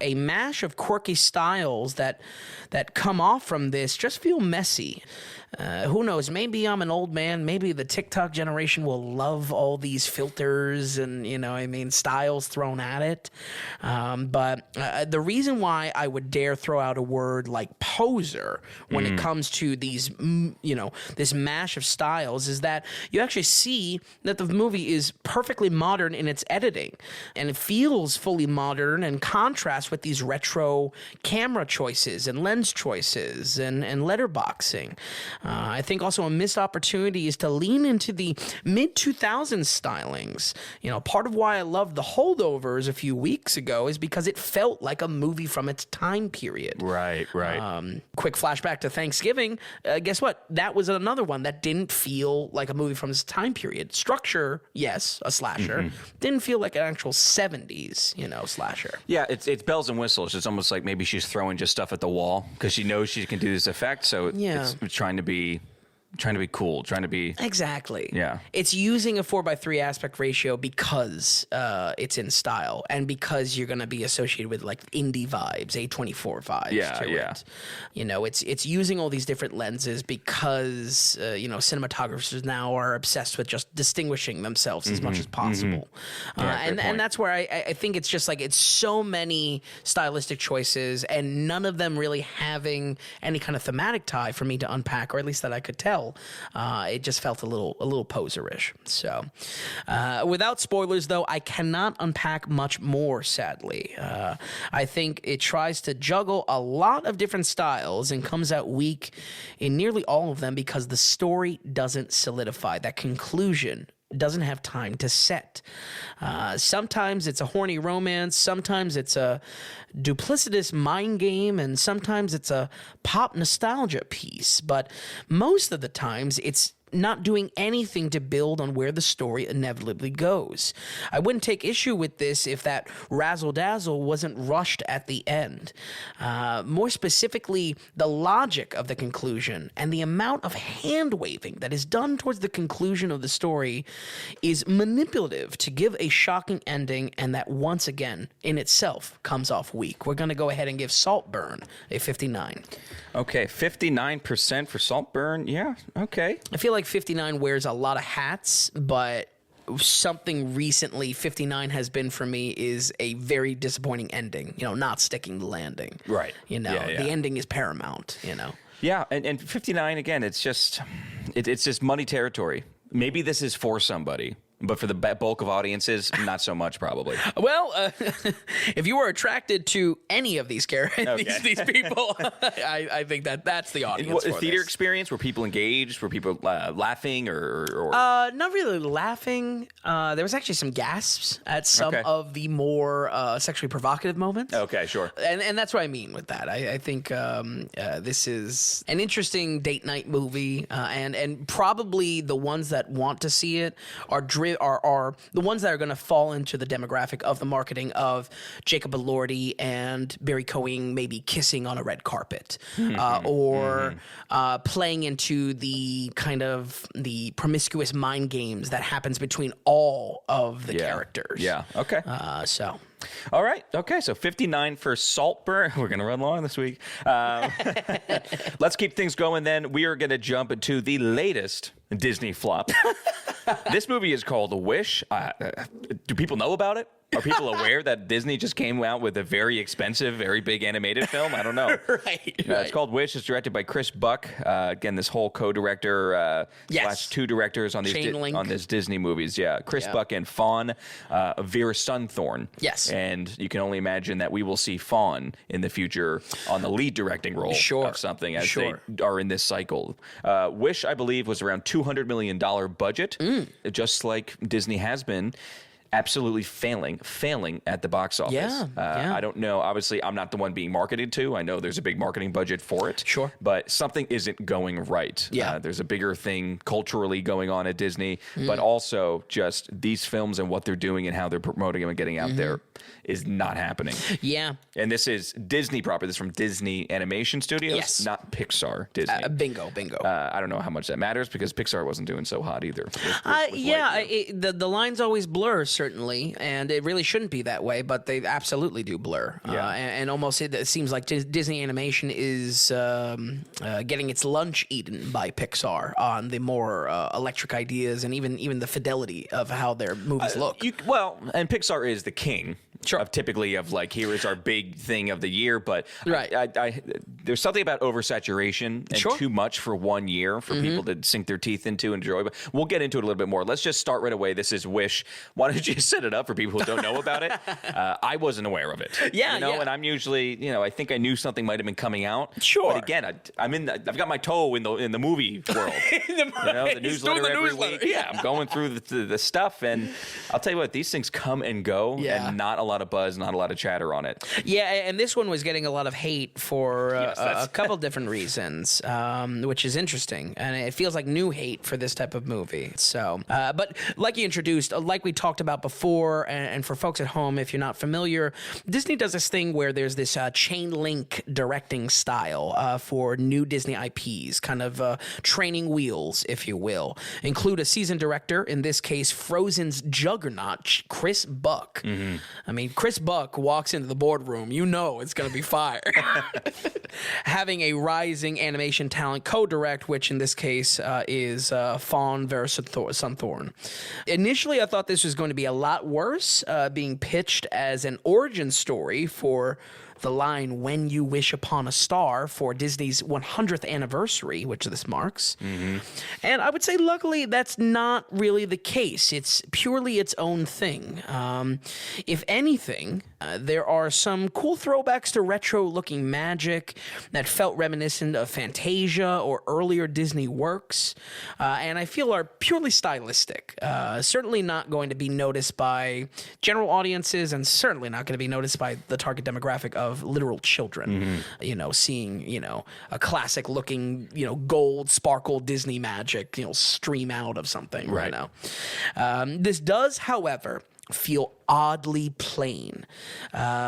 A mash of quirky styles that come off from this just feel messy. Who knows? Maybe I'm an old man. Maybe the TikTok generation will love all these filters and, styles thrown at it. But the reason why I would dare throw out a word like poser when it comes to these, this mash of styles is that you actually see that the movie is perfectly modern in its editing. And it feels fully modern and contrasts with these retro camera choices and lens choices and letterboxing. I think also a missed opportunity is to lean into the mid-2000s stylings. Part of why I loved The Holdovers a few weeks ago is because it felt like a movie from its time period. Right. Quick flashback to Thanksgiving. Guess what? That was another one that didn't feel like a movie from its time period. Structure, yes, a slasher. Didn't feel like an actual 70s, slasher. Yeah, it's bells and whistles. It's almost like maybe she's throwing just stuff at the wall because she knows she can do this effect. So it's trying to be cool, trying to be... Exactly. Yeah. It's using a 4:3 aspect ratio because it's in style and because you're going to be associated with like indie vibes, A24 vibes to it. It's using all these different lenses because, cinematographers now are obsessed with just distinguishing themselves as much as possible. And that's where I think it's just like it's so many stylistic choices and none of them really having any kind of thematic tie for me to unpack, or at least that I could tell. It just felt a little poserish. So, without spoilers, though, I cannot unpack much more. Sadly, I think it tries to juggle a lot of different styles and comes out weak in nearly all of them because the story doesn't solidify. That conclusion doesn't have time to set. Sometimes it's a horny romance, sometimes it's a duplicitous mind game, and sometimes it's a pop nostalgia piece. But most of the times it's not doing anything to build on where the story inevitably goes. I wouldn't take issue with this if that razzle-dazzle wasn't rushed at the end. More specifically, the logic of the conclusion and the amount of hand-waving that is done towards the conclusion of the story is manipulative to give a shocking ending, and that once again, in itself, comes off weak. We're going to go ahead and give Saltburn a 59. Okay, 59% for Saltburn. Yeah, okay. I feel like 59 wears a lot of hats, but something recently 59 has been for me is a very disappointing ending, not sticking the landing. Right. The ending is paramount, Yeah, and 59, again, it's just money territory. Maybe this is for somebody. But for the bulk of audiences, not so much, probably. Well, if you were attracted to any of these characters, these people, I think that's the audience. The theater experience, were people engaged? Were people laughing or? Not really laughing. There was actually some gasps at some of the more sexually provocative moments. Okay, sure. And that's what I mean with that. I think this is an interesting date night movie, and probably the ones that want to see it are the ones that are going to fall into the demographic of the marketing of Jacob Elordi and Barry Cohen maybe kissing on a red carpet, or playing into the kind of the promiscuous mind games that happens between all of the characters. Yeah. Okay. All right. Okay. So 59 for Saltburn. We're going to run long this week. Let's keep things going then. We are going to jump into the latest Disney flop. This movie is called Wish. Do people know about it? Are people aware that Disney just came out with a very expensive, very big animated film? I don't know. Right. It's called Wish. It's directed by Chris Buck. Again, this whole co-director slash two directors on these on this Disney movies. Yeah, Chris Buck and Fawn, Vera Sunthorn. Yes. And you can only imagine that we will see Fawn in the future on the lead directing role of something as they are in this cycle. Wish, I believe, was around $200 million budget, just like Disney has been. Absolutely failing at the box office. Yeah. I don't know. Obviously, I'm not the one being marketed to. I know there's a big marketing budget for it. Sure. But something isn't going right. Yeah. There's a bigger thing culturally going on at Disney, but also just these films and what they're doing and how they're promoting them and getting out there is not happening. Yeah. And this is Disney proper. This is from Disney Animation Studios, not Pixar Disney. Bingo. I don't know how much that matters because Pixar wasn't doing so hot either. The lines always blur, certainly, and it really shouldn't be that way, but they absolutely do blur. And almost it seems like Disney Animation is getting its lunch eaten by Pixar on the more electric ideas and even the fidelity of how their movies look. And Pixar is the king. Typically of like, here is our big thing of the year, but there's something about oversaturation and too much for 1 year for people to sink their teeth into and enjoy. But we'll get into it a little bit more. Let's just start right away. This is Wish. Why don't you set it up for people who don't know about it? I wasn't aware of it. And I'm usually, I think I knew something might have been coming out. But again, I've got my toe in the movie world. The newsletter every week. I'm going through the stuff, and I'll tell you what, these things come and go, and not a lot of buzz, not a lot of chatter on it. And this one was getting a lot of hate for a couple different reasons, which is interesting, and it feels like new hate for this type of movie. So, but like you introduced, like we talked about before, and for folks at home, if you're not familiar, Disney does this thing where there's this chain link directing style for new Disney IPs, kind of training wheels, if you will. Include a seasoned director, in this case, Frozen's juggernaut, Chris Buck. I mean, Chris Buck walks into the boardroom, it's going to be fire. Having a rising animation talent co-direct, which in this case is Fawn Vera Sunthorn. Initially, I thought this was going to be a lot worse, being pitched as an origin story for the line "When You Wish Upon a Star" for Disney's 100th anniversary, which this marks. And I would say, luckily, that's not really the case. It's purely its own thing. If anything, there are some cool throwbacks to retro-looking magic that felt reminiscent of Fantasia or earlier Disney works, and I feel are purely stylistic. Certainly not going to be noticed by general audiences, and certainly not going to be noticed by the target demographic of literal children. Seeing a classic looking gold sparkle Disney magic stream out of something right now. This does, however, feel oddly plain,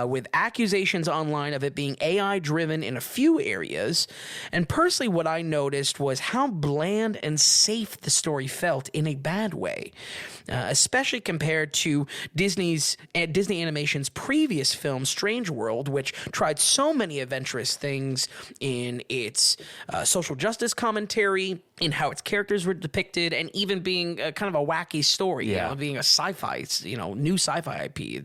with accusations online of it being AI-driven in a few areas. And personally, what I noticed was how bland and safe the story felt in a bad way, especially compared to Disney Animation's previous film, Strange World, which tried so many adventurous things in its social justice commentary, in how its characters were depicted, and even being kind of a wacky story, being a sci-fi, new sci-fi IP,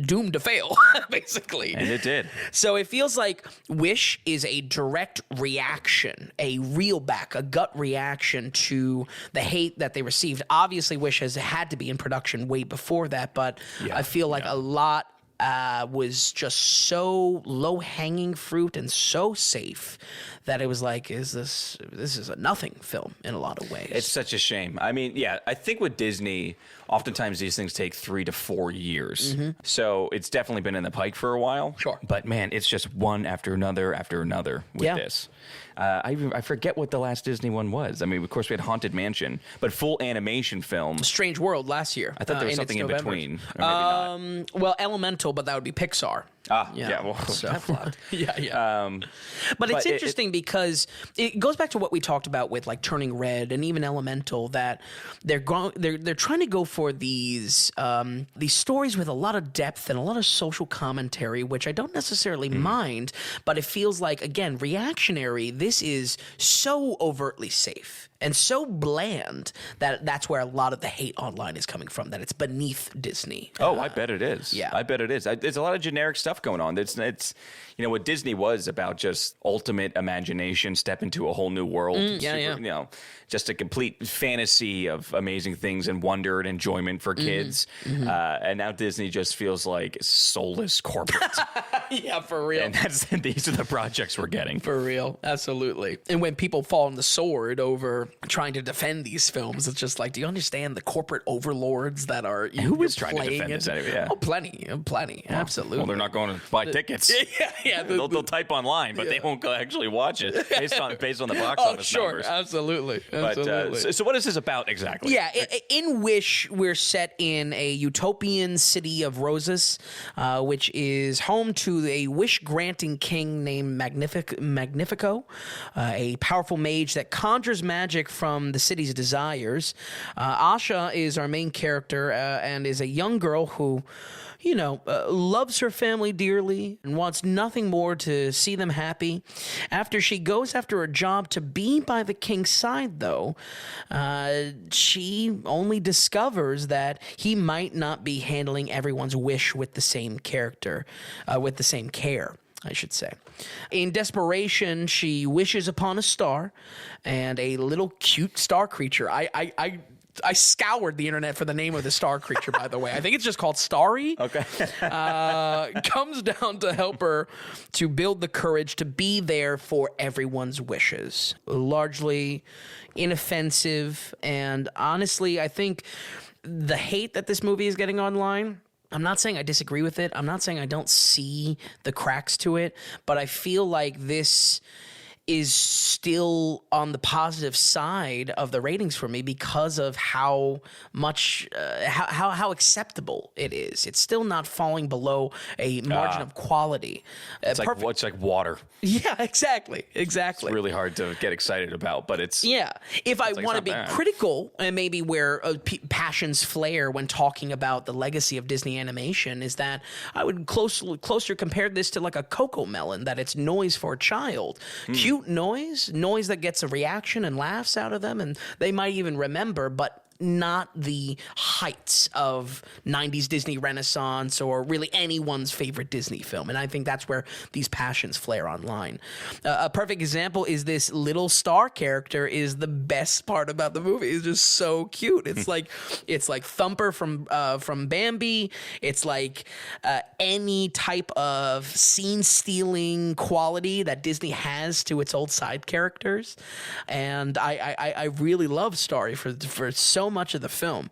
doomed to fail, basically. And it did. So it feels like Wish is a direct reaction, a gut reaction to the hate that they received. Obviously, Wish has had to be in production way before that, but I feel like a lot was just so low-hanging fruit and so safe that it was like, this is a nothing film in a lot of ways. It's such a shame. I mean, I think with Disney, oftentimes these things take 3 to 4 years. So it's definitely been in the pike for a while. Sure. But man, it's just one after another with this. I forget what the last Disney one was. I mean, of course, we had Haunted Mansion, but full animation film. Strange World last year. I thought there was something in between. Or maybe not. Well, Elemental, but that would be Pixar. So, that flopped. yeah. But it's interesting because it goes back to what we talked about with like Turning Red and even Elemental, that they're trying to go for these stories with a lot of depth and a lot of social commentary, which I don't necessarily mind, but it feels like, again, reactionary. This is so overtly safe and so bland that that's where a lot of the hate online is coming from, that it's beneath Disney. Oh, I bet it is. Yeah. I bet it is. There's a lot of generic stuff going on. It's what Disney was about, just ultimate imagination, step into a whole new world. Just a complete fantasy of amazing things and wonder and enjoyment for kids. And now Disney just feels like soulless corporate. Yeah, for real. And these are the projects we're getting. For real. Absolutely. And when people fall on the sword over trying to defend these films, it's just like, do you understand the corporate overlords that are Who is trying to defend this anyway? Yeah. Oh, plenty. Absolutely. Well, they're not going to buy tickets. They'll type online, but they won't go actually watch it based on the box office numbers. Absolutely. But, so what is this about exactly? Yeah, in Wish, we're set in a utopian city of Roses, which is home to a wish-granting king named Magnifico, a powerful mage that conjures magic from the city's desires. Asha is our main character and is a young girl who, loves her family dearly and wants nothing more to see them happy. After she goes after a job to be by the king's side, though, she only discovers that he might not be handling everyone's wish with the same care, I should say. In desperation, she wishes upon a star and a little cute star creature. I scoured the internet for the name of the star creature, by the way. I think it's just called Starry. Okay. Comes down to help her to build the courage to be there for everyone's wishes. Largely inoffensive. And honestly, I think the hate that this movie is getting online, I'm not saying I disagree with it. I'm not saying I don't see the cracks to it. But I feel like this is still on the positive side of the ratings for me because of how much how acceptable it is. It's still not falling below a margin of quality. It's like water. Yeah, exactly. It's really hard to get excited about, but it's If I want to be critical, and maybe where passions flare when talking about the legacy of Disney animation, is that I would closer compare this to like a Cocomelon, that it's noise for a child. Cute noise that gets a reaction and laughs out of them, and they might even remember, but not the heights of 90s Disney Renaissance or really anyone's favorite Disney film. And I think that's where these passions flare online. A perfect example is this little star character is the best part about the movie. It's just so cute. It's like Thumper from Bambi. It's like any type of scene-stealing quality that Disney has to its old side characters. And I really love Starry for so much of the film.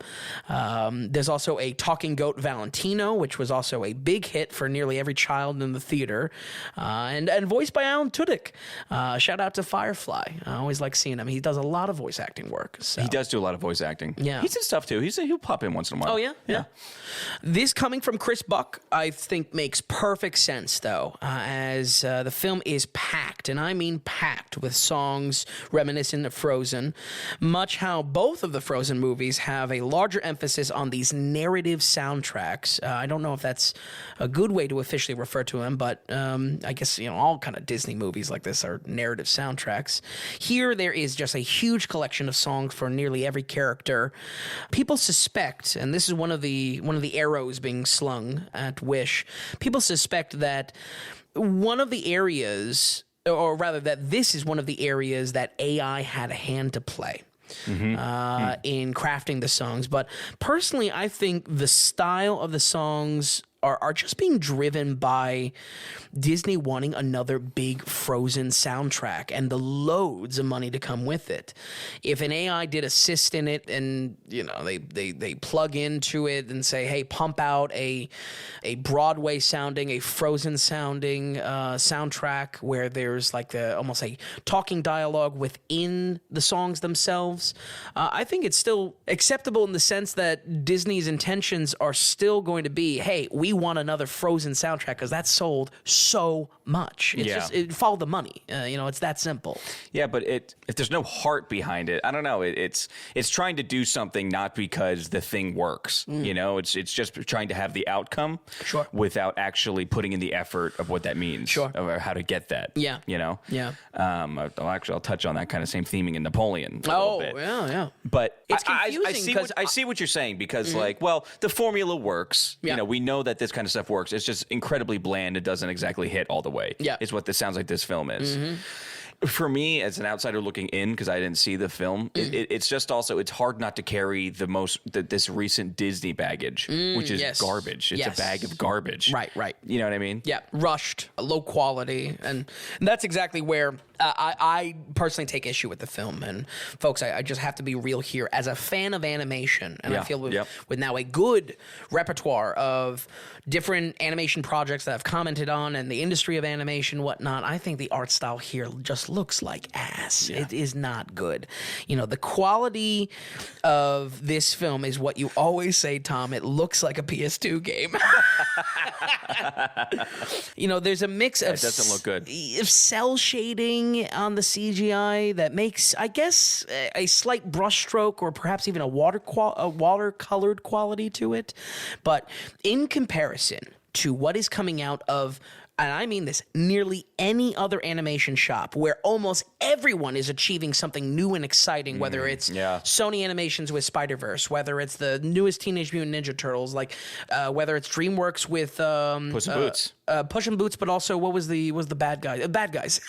There's also a talking goat, Valentino, which was also a big hit for nearly every child in the theater, and voiced by Alan Tudyk. Shout out to Firefly. I always like seeing him. He does a lot of voice acting work. So. He does do a lot of voice acting. Yeah. He's in stuff too. He'll pop in once in a while. Oh, yeah? Yeah. This coming from Chris Buck, I think makes perfect sense, though, as the film is packed, and I mean packed, with songs reminiscent of Frozen, much how both of the Frozen movies have a larger emphasis on these narrative soundtracks. I don't know if that's a good way to officially refer to them, but I guess all kind of Disney movies like this are narrative soundtracks. Here, there is just a huge collection of songs for nearly every character. People suspect, and this is one of the arrows being slung at Wish, people suspect that one of the areas, or rather that this is one of the areas that AI had a hand to play. In crafting the songs. But personally, I think the style of the songs are just being driven by Disney wanting another big Frozen soundtrack and the loads of money to come with it. If an AI did assist in it and, they plug into it and say, hey, pump out a Broadway sounding, a Frozen sounding soundtrack where there's like almost a talking dialogue within the songs themselves, I think it's still acceptable in the sense that Disney's intentions are still going to be, hey, we we want another Frozen soundtrack because that sold so much. It's just follow the money. It's that simple. Yeah, but if there's no heart behind it, I don't know. It's trying to do something not because the thing works. It's just trying to have the outcome without actually putting in the effort of what that means or how to get that. Yeah. Yeah. I'll touch on that kind of same theming in Napoleon a little bit. Yeah. But it's confusing I see what you're saying because the formula works. Yeah. We know that this kind of stuff works. It's just incredibly bland. It doesn't exactly hit all the way. Yeah. Is what this sounds like this film is. For me, as an outsider looking in, because I didn't see the film, it's just also, it's hard not to carry this recent Disney baggage, which is garbage. It's a bag of garbage. Right. You know what I mean? Yeah, rushed, low quality. And that's exactly where I personally take issue with the film. And folks, I just have to be real here. As a fan of animation, and I feel with now a good repertoire of different animation projects that I've commented on and the industry of animation, whatnot, I think the art style here just looks like ass. Yeah. It is not good. The quality of this film is what you always say, Tom. It looks like a PS2 game. There's a mix of... It doesn't look good. Of cell shading on the CGI that makes, I guess, a slight brushstroke or perhaps even a watercolored quality to it. But in comparison to what is coming out of, and I mean this, nearly any other animation shop where almost everyone is achieving something new and exciting, whether it's Sony Animations with Spider-Verse, whether it's the newest Teenage Mutant Ninja Turtles, whether it's DreamWorks with Puss in Boots. Puss in Boots, but also what was the bad guy? Bad Guys.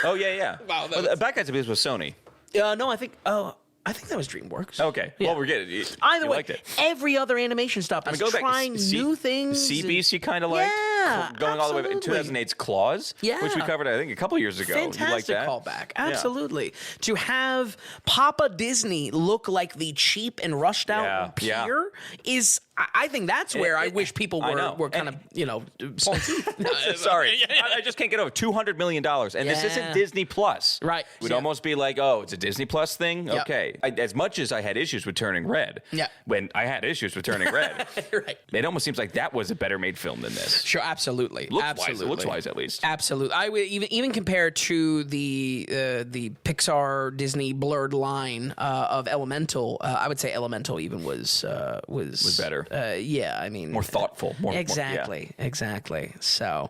Oh yeah. Wow, Bad Guys was Sony. No, I think that was DreamWorks. Okay. Yeah. Well, we're getting Either way, every other animation stop is trying new things. Sea Beast, you kind of like? Yeah, going all the way back to 2008's Claws, which we covered, I think, a couple years ago. Fantastic callback. Absolutely. Yeah. To have Papa Disney look like the cheap and rushed out peer is... I think that's where I wish people were kind of, pulling teeth. Sorry. I just can't get over $200 million. And this isn't Disney Plus. Right. It would almost be like, oh, it's a Disney Plus thing? Yep. Okay. As much as I had issues with Turning Red, when I had issues with Turning Red, it almost seems like that was a better made film than this. Sure, absolutely. Looks-wise, at least. Absolutely. I would even compared to the Pixar Disney blurred line of Elemental, I would say Elemental even was better. I mean... More thoughtful. Exactly. So,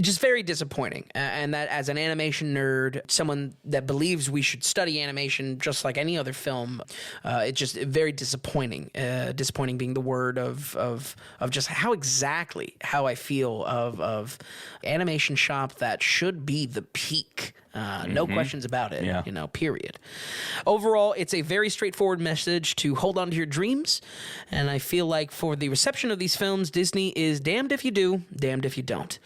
just very disappointing. And that as an animation nerd, someone that believes we should study animation just like any other film, it's just very disappointing. Disappointing being the word of just how I feel of animation shop that should be the peak. No questions about it, period. Overall, it's a very straightforward message to hold on to your dreams. And I feel like for the reception of these films, Disney is damned if you do, damned if you don't.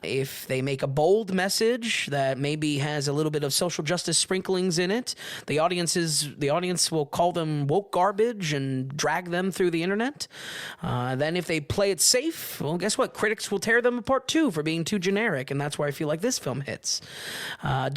If they make a bold message that maybe has a little bit of social justice sprinklings in it, the audience will call them woke garbage and drag them through the internet. Then if they play it safe, well, guess what? Critics will tear them apart too for being too generic. And that's where I feel like this film hits.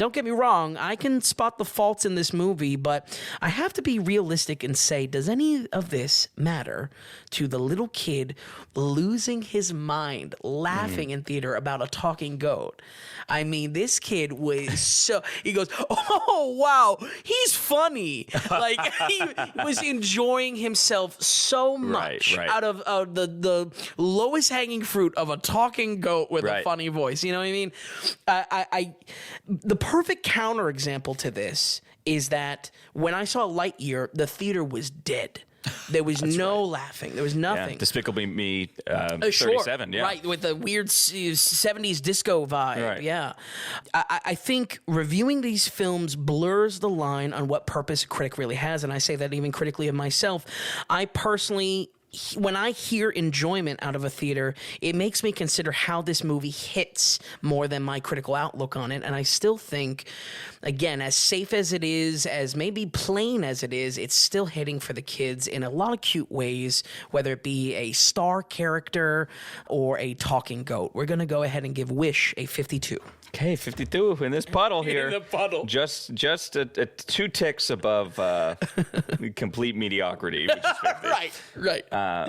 Don't get me wrong, I can spot the faults in this movie, but I have to be realistic and say, does any of this matter to the little kid losing his mind, laughing in theater about a talking goat? I mean, this kid was he goes, oh, wow, he's funny. Like, he was enjoying himself so much out of the lowest hanging fruit of a talking goat with a funny voice. You know what I mean? The perfect counterexample to this is that when I saw Lightyear, the theater was dead. There was no laughing. There was nothing. Yeah, Despicable Me 37, Right, with the weird 70s disco vibe. Right. Yeah. I think reviewing these films blurs the line on what purpose a critic really has, and I say that even critically of myself. I personally... When I hear enjoyment out of a theater, it makes me consider how this movie hits more than my critical outlook on it. And I still think, again, as safe as it is, as maybe plain as it is, it's still hitting for the kids in a lot of cute ways, whether it be a star character or a talking goat. We're going to go ahead and give Wish a 52. Okay, 52 in this puddle here. In the puddle. Just 2 ticks above complete mediocrity, which is 50. Right.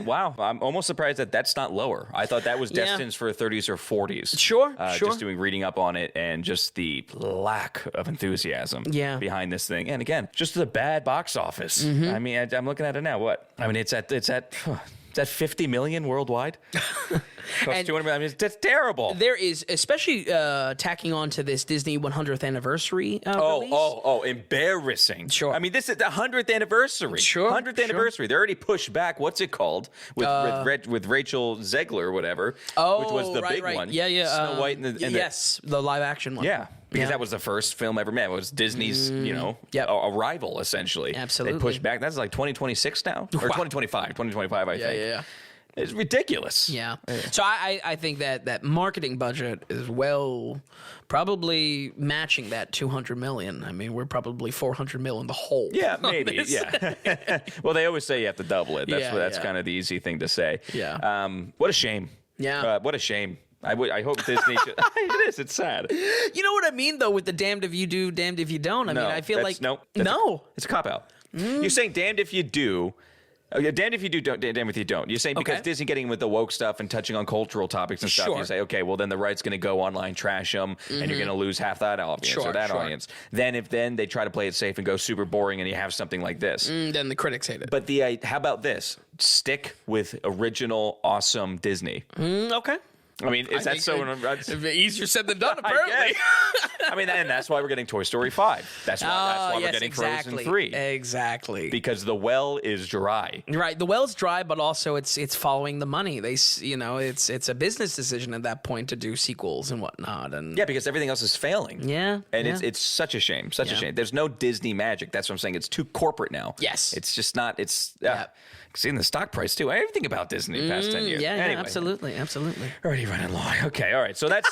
Wow, I'm almost surprised that that's not lower. I thought that was destined for 30s or 40s. Sure. Just reading up on it and just the lack of enthusiasm behind this thing. And again, just the bad box office. I mean, I'm looking at it now. What? I mean, it's at 50 million worldwide. Costs 200 million. I mean, that's terrible. There is, especially tacking on to this Disney 100th anniversary release. Embarrassing. Sure. I mean, this is the 100th anniversary. Sure. 100th anniversary. They already pushed back, what's it called? With Rachel Zegler or whatever, which was the big one. Yeah. Snow White and the live action one. Yeah. Because that was the first film ever made. It was Disney's, arrival, essentially. Absolutely. They pushed back. That's like 2026 now? Or 2025. 2025, I think. Yeah. It's ridiculous. Yeah. So I think that marketing budget is probably matching that 200 million. I mean, we're probably 400 million in the hole. Yeah, maybe. Yeah. Well, they always say you have to double it. That's kind of the easy thing to say. Yeah. What a shame. Yeah. What a shame. I hope Disney should. It is. It's sad. You know what I mean, though, with the damned if you do, damned if you don't? I mean, I feel like... No. It's a cop-out. You're saying damned if you do... damned if you do, damned if you don't. You're saying because Disney getting in with the woke stuff and touching on cultural topics and stuff, you say, okay, well, then the right's going to go online, trash them, and you're going to lose half that audience or that audience. Then if they try to play it safe and go super boring and you have something like this. Then the critics hate it. But how about this? Stick with original, awesome Disney. Okay. I mean, is that so? Easier said than done, apparently. I mean, and that's why we're getting Toy Story 5. That's why we're getting Frozen 3. Exactly. Because the well is dry. Right. The well's dry, but also it's following the money. It's a business decision at that point to do sequels and whatnot. And because everything else is failing. Yeah. And it's such a shame. Such a shame. There's no Disney magic. That's what I'm saying. It's too corporate now. Yes. It's just not. Seeing the stock price too. Everything about Disney the past 10 years. Yeah, anyway. Absolutely. Already running long. Okay, all right. So that's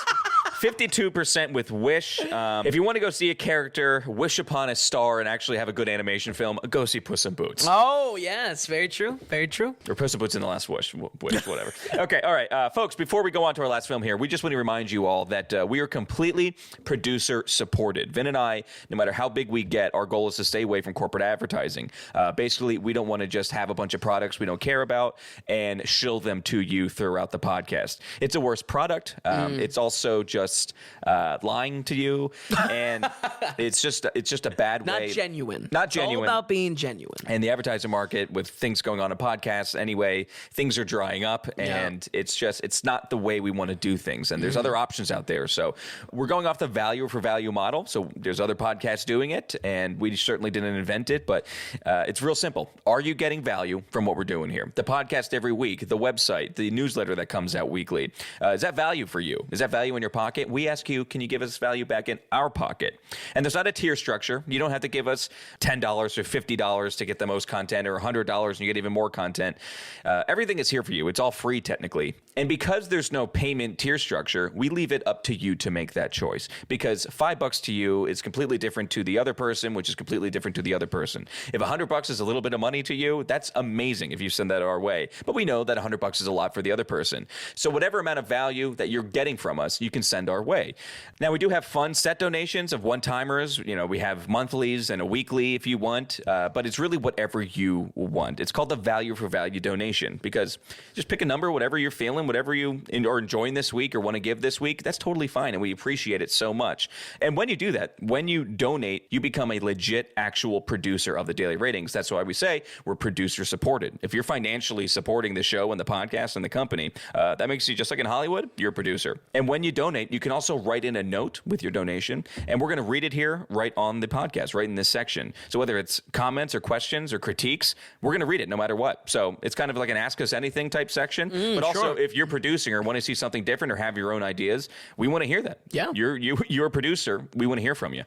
52% with Wish. If you want to go see a character, wish upon a star, and actually have a good animation film, go see Puss in Boots. Oh, yes. Very true. Very true. Or Puss in Boots in the Last Wish, whatever. Okay, all right. Folks, before we go on to our last film here, we just want to remind you all that we are completely producer supported. Vin and I, no matter how big we get, our goal is to stay away from corporate advertising. Basically, we don't want to just have a bunch of products we don't care about and shill them to you throughout the podcast. It's a worse product. It's also just lying to you, and it's just a bad way. Not genuine. Not genuine. It's all about being genuine. And the advertising market, with things going on in podcasts anyway, things are drying up, and it's not the way we want to do things. And there's other options out there. So we're going off the value for value model. So there's other podcasts doing it, and we certainly didn't invent it, but it's real simple. Are you getting value from what we're doing here? The podcast every week, the website, the newsletter that comes out weekly. Is that value for you? Is that value in your pocket? We ask you, can you give us value back in our pocket? And there's not a tier structure. You don't have to give us $10 or $50 to get the most content, or $100 and you get even more content. Everything is here for you. It's all free technically. And because there's no payment tier structure, we leave it up to you to make that choice. Because $5 to you is completely different to the other person, which is completely different to the other person. If $100 is a little bit of money to you, that's amazing if you send that our way. But we know that $100 is a lot for the other person. So whatever amount of value that you're getting from us, you can send our way. Now, we do have fun set donations of one-timers. We have monthlies and a weekly if you want, but it's really whatever you want. It's called the value for value donation, because just pick a number, whatever you're feeling, whatever you are enjoying this week or want to give this week, that's totally fine, and we appreciate it so much. And when you do that, when you donate, you become a legit, actual producer of the Daily Ratings. That's why we say we're producer supported. If you're financially supporting the show and the podcast and the company, that makes you, just like in Hollywood, you're a producer. And when you donate, you can also write in a note with your donation, and we're going to read it here right on the podcast, right in this section. So whether it's comments or questions or critiques, we're going to read it no matter what. So it's kind of like an Ask Us Anything type section, but also if you're producing or want to see something different or have your own ideas, we want to hear that. Yeah. You're a producer. We want to hear from you.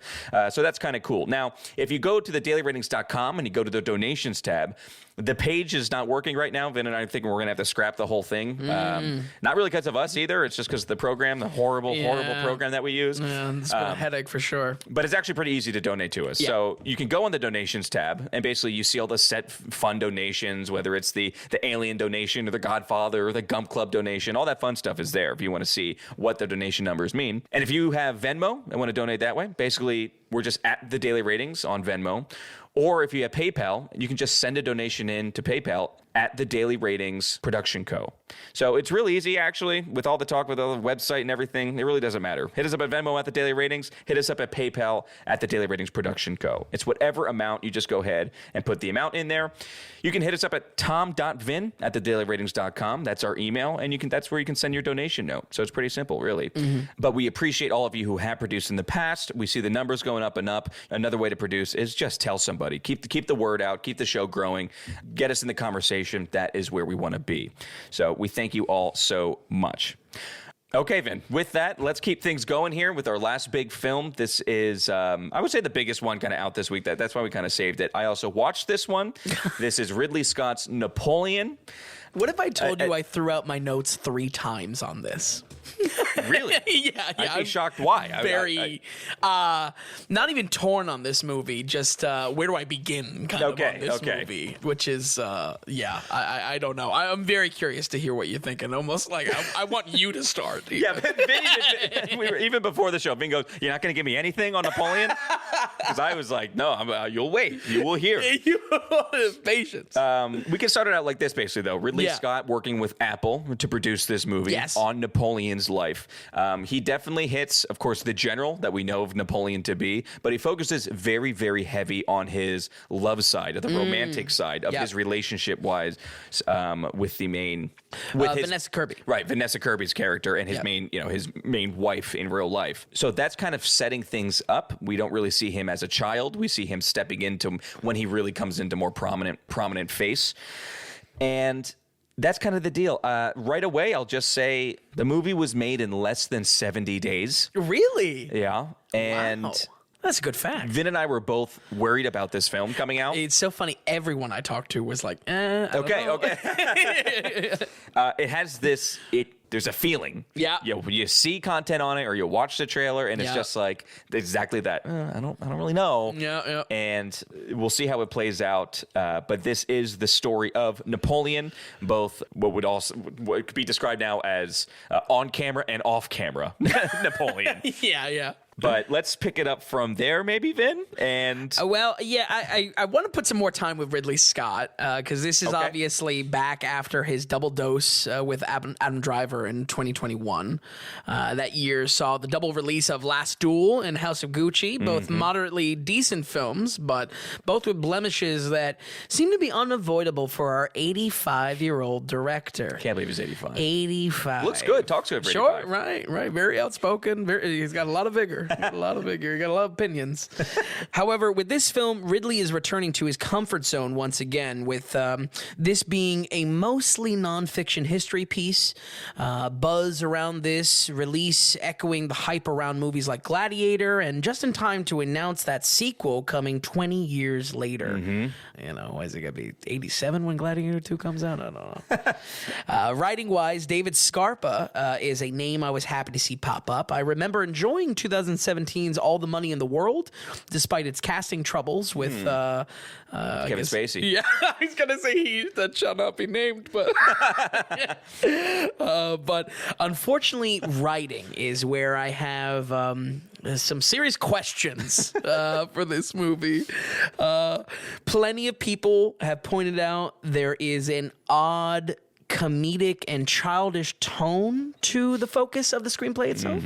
So that's kind of cool. Now, if you go to the dailyratings.com and you go to the donations tab, the page is not working right now. Vin and I are thinking we're going to have to scrap the whole thing. Not really because of us either. It's just because of the program, the horrible horrible program that we use. Yeah, it's been a headache for sure. But it's actually pretty easy to donate to us. So you can go on the donations tab, and basically you see all the set fun donations, whether it's the Alien donation or the Godfather or the Gump Club donation. All that fun stuff is there if you want to see what the donation numbers mean. And if you have Venmo and want to donate that way, basically we're just at the Daily Ratings on Venmo. Or if you have PayPal, you can just send a donation in to PayPal at the Daily Ratings Production Co. So it's really easy, actually, with all the talk with the website and everything. It really doesn't matter. Hit us up at Venmo at the Daily Ratings. Hit us up at PayPal at the Daily Ratings Production Co. It's whatever amount. You just go ahead and put the amount in there. You can hit us up at tom.vin at thedailyratings.com. That's our email, and that's where you can send your donation note. So it's pretty simple, really. But we appreciate all of you who have produced in the past. We see the numbers going up and up. Another way to produce is just tell somebody. Keep the word out. Keep the show growing. Get us in the conversation. That is where we want to be. So we thank you all so much. Okay, Vin, with that, let's keep things going here with our last big film. This is, I would say, the biggest one kind of out this week. That's why we kind of saved it. I also watched this one. This is Ridley Scott's Napoleon. What if I told you I threw out my notes 3 times on this? Really? Yeah. I'd be shocked why. Not even torn on this movie, just where do I begin kind of on this movie, which is, I don't know. I'm very curious to hear what you think, and almost like I want you to start. Yeah, Vin, even before the show, Vin goes, "You're not going to give me anything on Napoleon?" Because I was like, "No, you'll wait. You will hear." You have patience. We can start it out like this, basically, though. Ridley Scott working with Apple to produce this movie on Napoleon's life. He definitely hits, of course, the general that we know of Napoleon to be, but he focuses very, very heavy on his love side, or the romantic side of his relationship-wise with the main... Vanessa Kirby. Right, Vanessa Kirby's character and his main wife in real life. So that's kind of setting things up. We don't really see him as a child. We see him stepping into when he really comes into more prominent face. And that's kind of the deal. Right away, I'll just say the movie was made in less than 70 days. Really? Yeah. And wow. That's a good fact. Vin and I were both worried about this film coming out. It's so funny. Everyone I talked to was like, I don't know. It has this... There's a feeling. Yeah. You see content on it, or you watch the trailer, and it's just like exactly that. I don't really know. Yeah. And we'll see how it plays out. But this is the story of Napoleon, both what could be described now as on camera and off camera Napoleon. Yeah. But let's pick it up from there, maybe, Vin. And I want to put some more time with Ridley Scott because this is obviously back after his double dose with Adam Driver in 2021. That year saw the double release of Last Duel and House of Gucci, both moderately decent films, but both with blemishes that seem to be unavoidable for our 85-year-old director. Can't believe he's 85. 85. Looks good. Talks good for 85. Sure, right. Very outspoken. He's got a lot of vigor. He got a lot of opinions. However, with this film, Ridley is returning to his comfort zone once again, with this being a mostly nonfiction history piece. Buzz around this release echoing the hype around movies like Gladiator, and just in time to announce that sequel coming 20 years later. Is it going to be 87 when Gladiator 2 comes out? I don't know. Writing-wise, David Scarpa is a name I was happy to see pop up. I remember enjoying 2017's All the Money in the World, despite its casting troubles with Kevin Spacey. Yeah, I was gonna say that shall not be named, but but unfortunately, writing is where I have some serious questions for this movie. Plenty of people have pointed out there is an odd comedic and childish tone to the focus of the screenplay itself.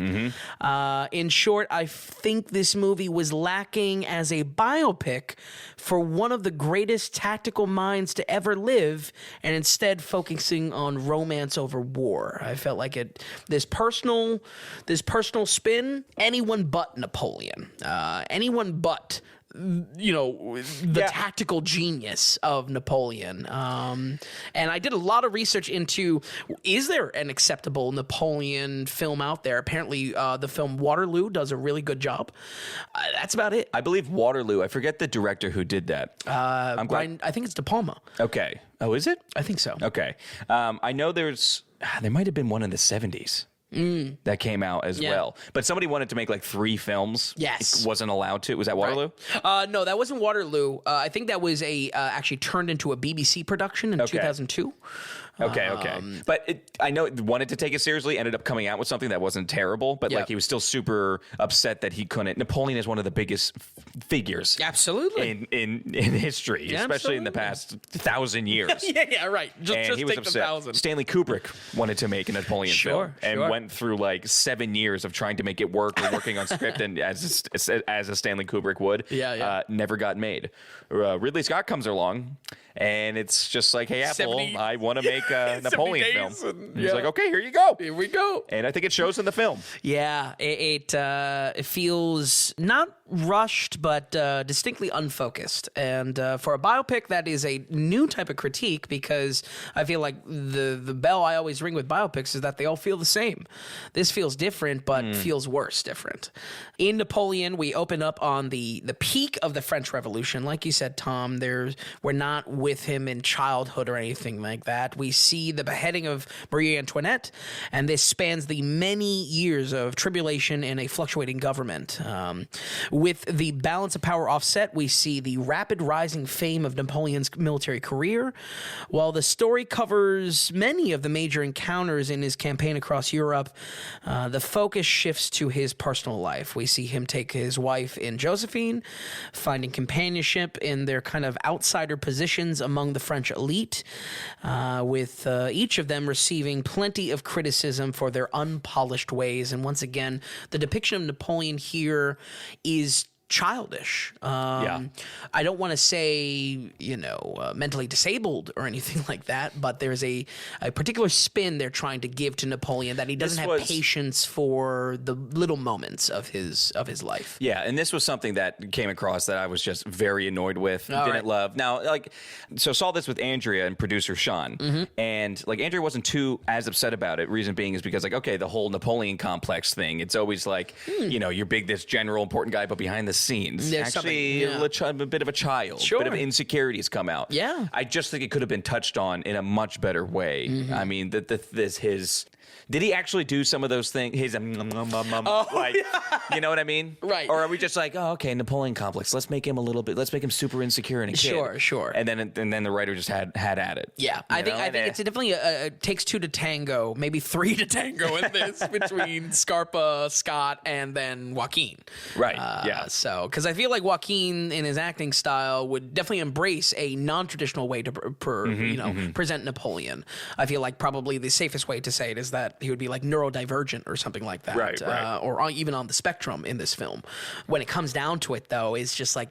In short, I think this movie was lacking as a biopic for one of the greatest tactical minds to ever live, and instead focusing on romance over war. I felt like this personal spin, anyone but Napoleon, anyone but the tactical genius of Napoleon. And I did a lot of research into, is there an acceptable Napoleon film out there? Apparently, the film Waterloo does a really good job. That's about it. I believe Waterloo. I forget the director who did that. I think it's De Palma. Okay. Oh, is it? I think so. Okay. I know there might have been one in the 70s. that came out as well. But somebody wanted to make like 3 films. Yes. It wasn't allowed to. Was that Waterloo? No, that wasn't Waterloo. I think that was actually turned into a BBC production in 2002. Okay. But I know it wanted to take it seriously, ended up coming out with something that wasn't terrible, but like he was still super upset that he couldn't. Napoleon is one of the biggest figures in history, especially in the past 1,000 years. Right. Just he was take upset. 1,000. Stanley Kubrick wanted to make a Napoleon film and went through like 7 years of trying to make it work or working on script, and as a Stanley Kubrick would, never got made. Ridley Scott comes along, and it's just like, hey, Apple, I want to make a Napoleon film. He's like, okay, here you go. Here we go. And I think it shows in the film. Yeah, it feels not rushed, but distinctly unfocused. And for a biopic, that is a new type of critique, because I feel like the bell I always ring with biopics is that they all feel the same. This feels different, but feels worse different. In Napoleon, we open up on the peak of the French Revolution. Like you said, Tom, we're not with him in childhood or anything like that. We see the beheading of Marie Antoinette, and this spans the many years of tribulation in a fluctuating government. With the balance of power offset, we see the rapid rising fame of Napoleon's military career. While the story covers many of the major encounters in his campaign across Europe, the focus shifts to his personal life. We see him take his wife in Josephine, finding companionship in their kind of outsider positions among the French elite, with each of them receiving plenty of criticism for their unpolished ways. And once again, the depiction of Napoleon here is childish. I don't want to say, mentally disabled or anything like that, but there's a particular spin they're trying to give to Napoleon, that he doesn't have patience for the little moments of his life. Yeah, and this was something that came across that I was just very annoyed with, didn't love. Now, so saw this with Andrea and producer Sean, and Andrea wasn't too as upset about it. Reason being is because the whole Napoleon complex thing, it's always you're big, this general important guy, but behind the scenes, there's actually a bit of a child, a bit of insecurities come out. Yeah, I just think it could have been touched on in a much better way. I mean, did he actually do some of those things? You know what I mean? Right. Or are we just Napoleon complex, let's make him super insecure and a kid. Sure. And then the writer just had at it. Yeah, I think it's definitely takes 2 to tango, maybe 3 to tango in this between Scarpa, Scott, and then Joaquin. Right. So, because I feel like Joaquin in his acting style would definitely embrace a non-traditional way to present Napoleon. I feel like probably the safest way to say it is that he would be like neurodivergent or something like that, right. Or even on the spectrum in this film. When it comes down to it, though, it's just like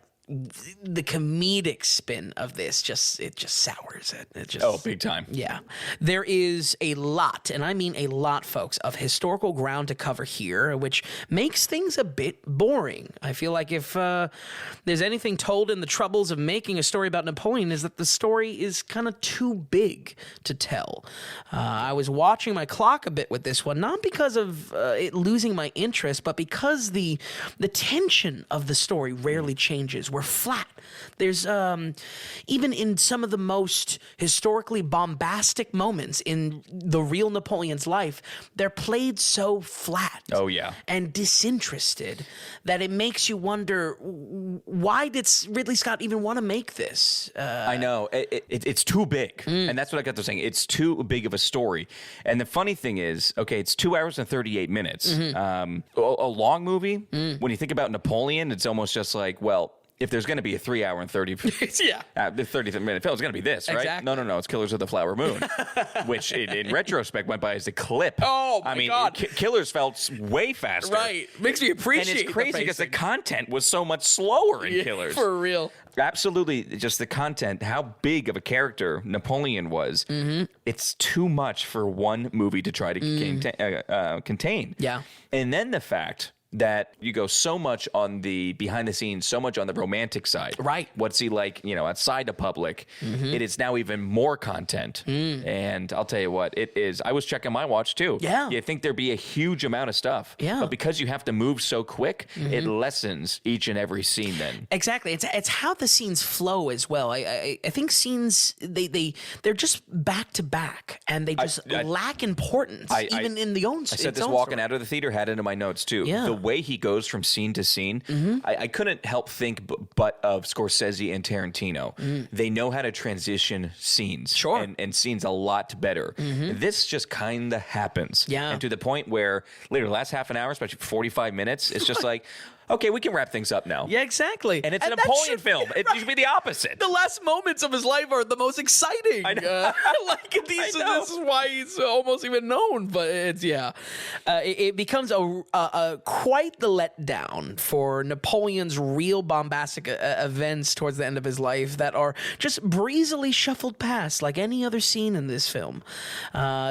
the comedic spin of this just sours it. It just big time. Yeah. There is a lot, and I mean a lot, folks, of historical ground to cover here, which makes things a bit boring. I feel like if there's anything told in the troubles of making a story about Napoleon, is that the story is kind of too big to tell. I was watching my clock a bit with this one, not because of it losing my interest, but because the tension of the story rarely changes. We're flat. There's even in some of the most historically bombastic moments in the real Napoleon's life, they're played so flat. Oh, yeah. And disinterested that it makes you wonder, why did Ridley Scott even want to make this? I know. It's too big. And that's what I got to saying. It's too big of a story. And the funny thing is, it's 2 hours and 38 minutes. A long movie, when you think about Napoleon, it's almost just like, well, if there's going to be a 3 hour and 30 30-minute film, it's going to be this, right? Exactly. No, it's Killers of the Flower Moon, which in retrospect went by as a clip. Oh, my God. Killers felt way faster. Right. Makes me appreciate it. And it's crazy because the content was so much slower in Killers. For real. Absolutely. Just the content, how big of a character Napoleon was. It's too much for one movie to try to contain. Yeah. And then the fact that you go so much on the behind the scenes, so much on the romantic side. Right. What's he like, outside the public? It is now even more content. And I'll tell you what, it is. I was checking my watch too. Yeah. You think there'd be a huge amount of stuff. Yeah. But because you have to move so quick, it lessens each and every scene then. Exactly. It's how the scenes flow as well. I think scenes they're just back to back, and they just lack importance even in the own. I said this walking out of the theater, had it in my notes too. Yeah. The way he goes from scene to scene, I couldn't help think but of Scorsese and Tarantino. They know how to transition scenes, Sure. and scenes a lot better. This just kind of happens, Yeah. and to the point where later, the last half an hour, especially 45 minutes, it's just like, okay, we can wrap things up now. Yeah, exactly. And it's a Napoleon film. It should be the opposite. The last moments of his life are the most exciting. I know. This know. is why he's almost even known. But it becomes a quite the letdown for Napoleon's real bombastic events towards the end of his life that are just breezily shuffled past like any other scene in this film.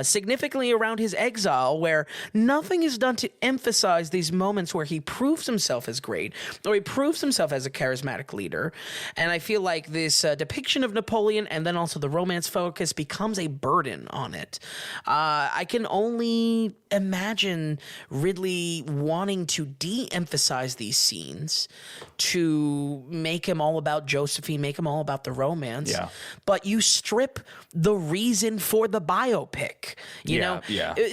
Significantly around his exile, where nothing is done to emphasize these moments where he proves himself as great, or he proves himself as a charismatic leader. And I feel like this depiction of Napoleon and then also the romance focus becomes a burden on it. I can only imagine Ridley wanting to de-emphasize these scenes to make him all about Josephine, make him all about the romance. Yeah. But you strip the reason for the biopic. You know,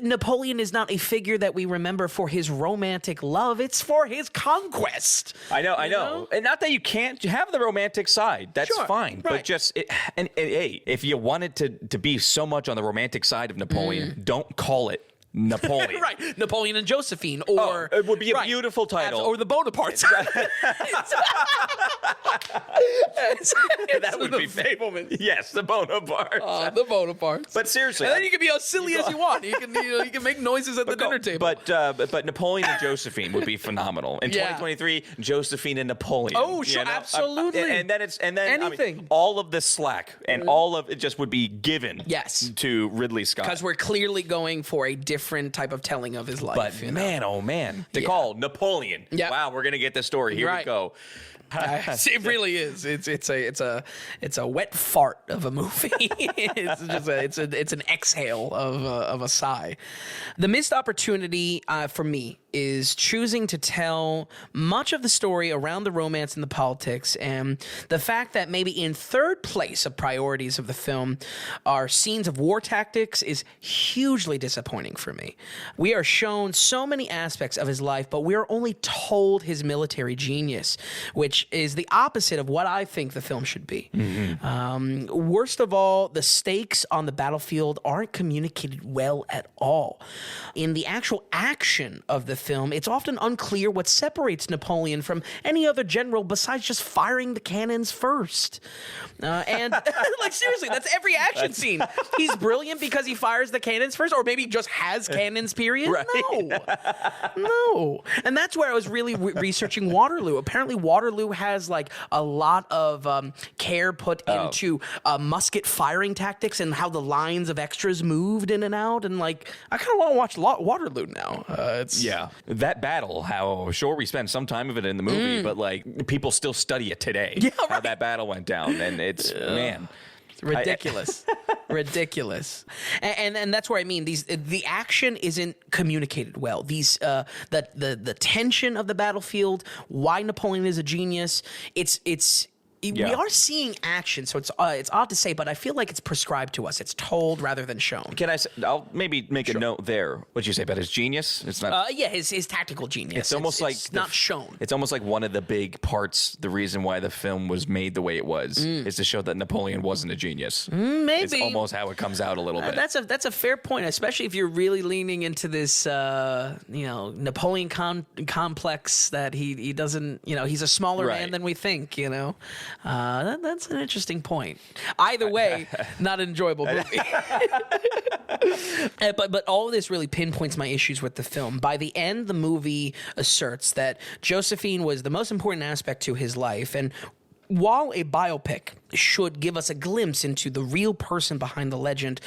Napoleon is not a figure that we remember for his romantic love. It's for his conquest. I know. And not that you can't have the romantic side. That's Sure, fine. right. But just, hey, if you wanted to be so much on the romantic side of Napoleon, don't call it Napoleon. Right, Napoleon and Josephine, or it would be a beautiful title. or the Bonapartes. That would be Fableman. Yes, the Bonapartes. The Bonapartes. But seriously, and then you can be as silly as you want. You can make noises at the dinner table. But Napoleon and Josephine would be phenomenal in 2023. Josephine and Napoleon. Oh, sure, absolutely. And then anything. All of the slack and all of it just would be given. Yes. To Ridley Scott, because we're clearly going for a different type of telling of his life. But man, oh man, to call Napoleon. Yeah. Wow, we're gonna get the story. Here we go. It really is. It's a wet fart of a movie. it's an exhale of a sigh. The missed opportunity for me is choosing to tell much of the story around the romance and the politics, and the fact that maybe in third place of priorities of the film are scenes of war tactics is hugely disappointing for me. We are shown so many aspects of his life, but we are only told his military genius, which is the opposite of what I think the film should be. Worst of all, the stakes on the battlefield aren't communicated well at all. In the actual action of the film, it's often unclear what separates Napoleon from any other general besides just firing the cannons first. And like seriously, that's every action scene. He's brilliant because he fires the cannons first, or maybe just has cannons, period. Right. No. And that's where I was really researching Waterloo. Apparently Waterloo has like a lot of care put into musket firing tactics and how the lines of extras moved in and out. And like, I kind of want to watch Waterloo now. That battle, how sure we spent some time of it in the movie, but like people still study it today. Yeah, right. How that battle went down, and it's man. It's ridiculous. Ridiculous. And that's where I mean the action isn't communicated well. These the tension of the battlefield, why Napoleon is a genius, we are seeing action, so it's odd to say, but I feel like it's prescribed to us. It's told rather than shown. I'll maybe make a note there. What'd you say about his genius? It's not. His tactical genius. It's almost like it's not shown. It's almost like one of the big parts. The reason why the film was made the way it was is to show that Napoleon wasn't a genius. Maybe it's almost how it comes out a little bit. That's a fair point, especially if you're really leaning into this Napoleon complex that he doesn't. He's a smaller man than we think. That's an interesting point. Either way, not an enjoyable movie. But all of this really pinpoints my issues with the film. By the end, the movie asserts that Josephine was the most important aspect to his life, and while a biopic should give us a glimpse into the real person behind the legend,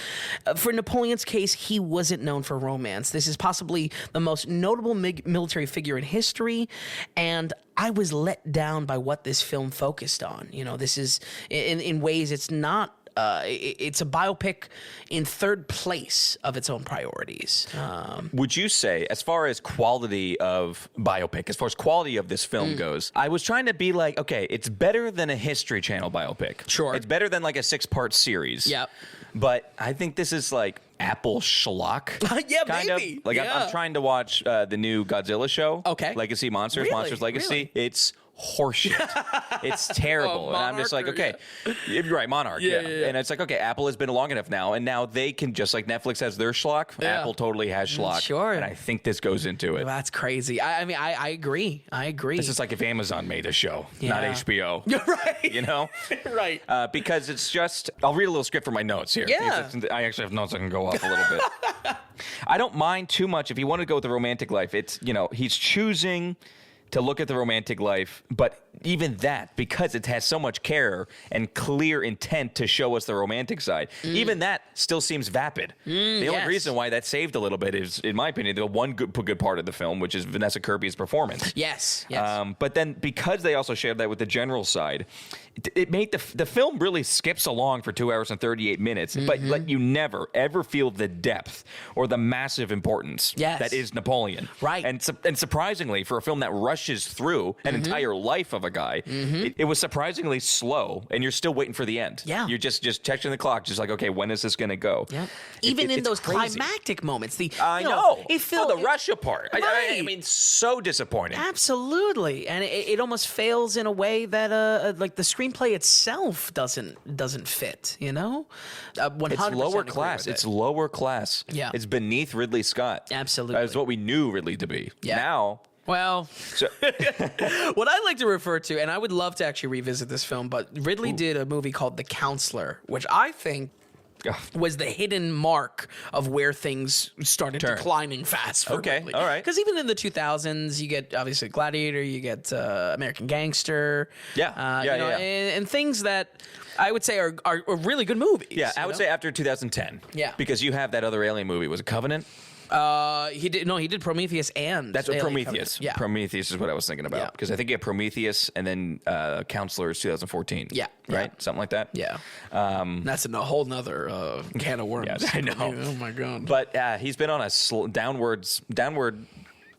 for Napoleon's case, he wasn't known for romance. This is possibly the most notable military figure in history, and I was let down by what this film focused on. You know, this is, in ways, it's not. It's a biopic in third place of its own priorities. Would you say, as far as quality of biopic, as far as quality of this film goes, I was trying to be like, okay, it's better than a History Channel biopic. Sure. It's better than like a 6-part series. Yep. But I think this is like Apple schlock. Yeah, kind maybe. Of. Like Yeah. I'm trying to watch the new Godzilla show. Okay. Legacy Monsters, Really? Monsters Legacy. Really? It's horseshit. It's terrible. And I'm just like, Monarch, okay, you're right, Monarch. Yeah. And it's like, okay, Apple has been long enough now, and now they can, just like Netflix has their schlock, Yeah. Apple totally has schlock. Sure. And I think this goes into it. That's crazy. I mean, I agree. I agree. This is like if Amazon made a show, not Yeah. HBO. You're right. You know? Right. Because it's just, I'll read a little script from my notes here. Yeah. I actually have notes I can go off a little bit. I don't mind too much if you want to go with the romantic life. It's, you know, he's choosing to look at the romantic life, but even that, because it has so much care and clear intent to show us the romantic side, even that still seems vapid. The only yes. reason why that saved a little bit is, in my opinion, the one good part of the film, which is Vanessa Kirby's performance. Yes. But then because they also shared that with the general side, it made the film really skips along for 2 hours and 38 minutes, but let you never, ever feel the depth or the massive importance that is Napoleon. Right. And surprisingly, for a film that rushes through an entire life of a guy, it was surprisingly slow, and you're still waiting for the end. Yeah. You're just checking the clock, just like, okay, when is this going to go? Yeah. Even in it's those crazy. climactic moments. I know. It feels the Russia part. I Right. mean, so disappointing. Absolutely, and it almost fails in a way that like the screenplay itself doesn't fit. You know, 100% It's lower agree class. with It's it. lower class. Yeah. It's beneath Ridley Scott. Absolutely. That's what we knew Ridley to be. Yeah. Now, Well, so, what I like to refer to, and I would love to actually revisit this film, but Ridley did a movie called The Counselor, which I think was the hidden mark of where things started declining fast for Okay, Ridley. all right. Because even in the 2000s, you get obviously Gladiator, you get American Gangster, Yeah, you know, and things that I would say are really good movies. yeah, I would say after 2010. Yeah. Because you have that other alien movie. Was it Covenant? He did Prometheus and That's what Alien Prometheus. Covenant. Yeah. Prometheus is what I was thinking about. Yeah. Because I think you have Prometheus and then Counselor is 2014. Yeah. Right? Something like that? Yeah. That's a whole nother can of worms. Yes, I know. Oh my god. But he's been on a downward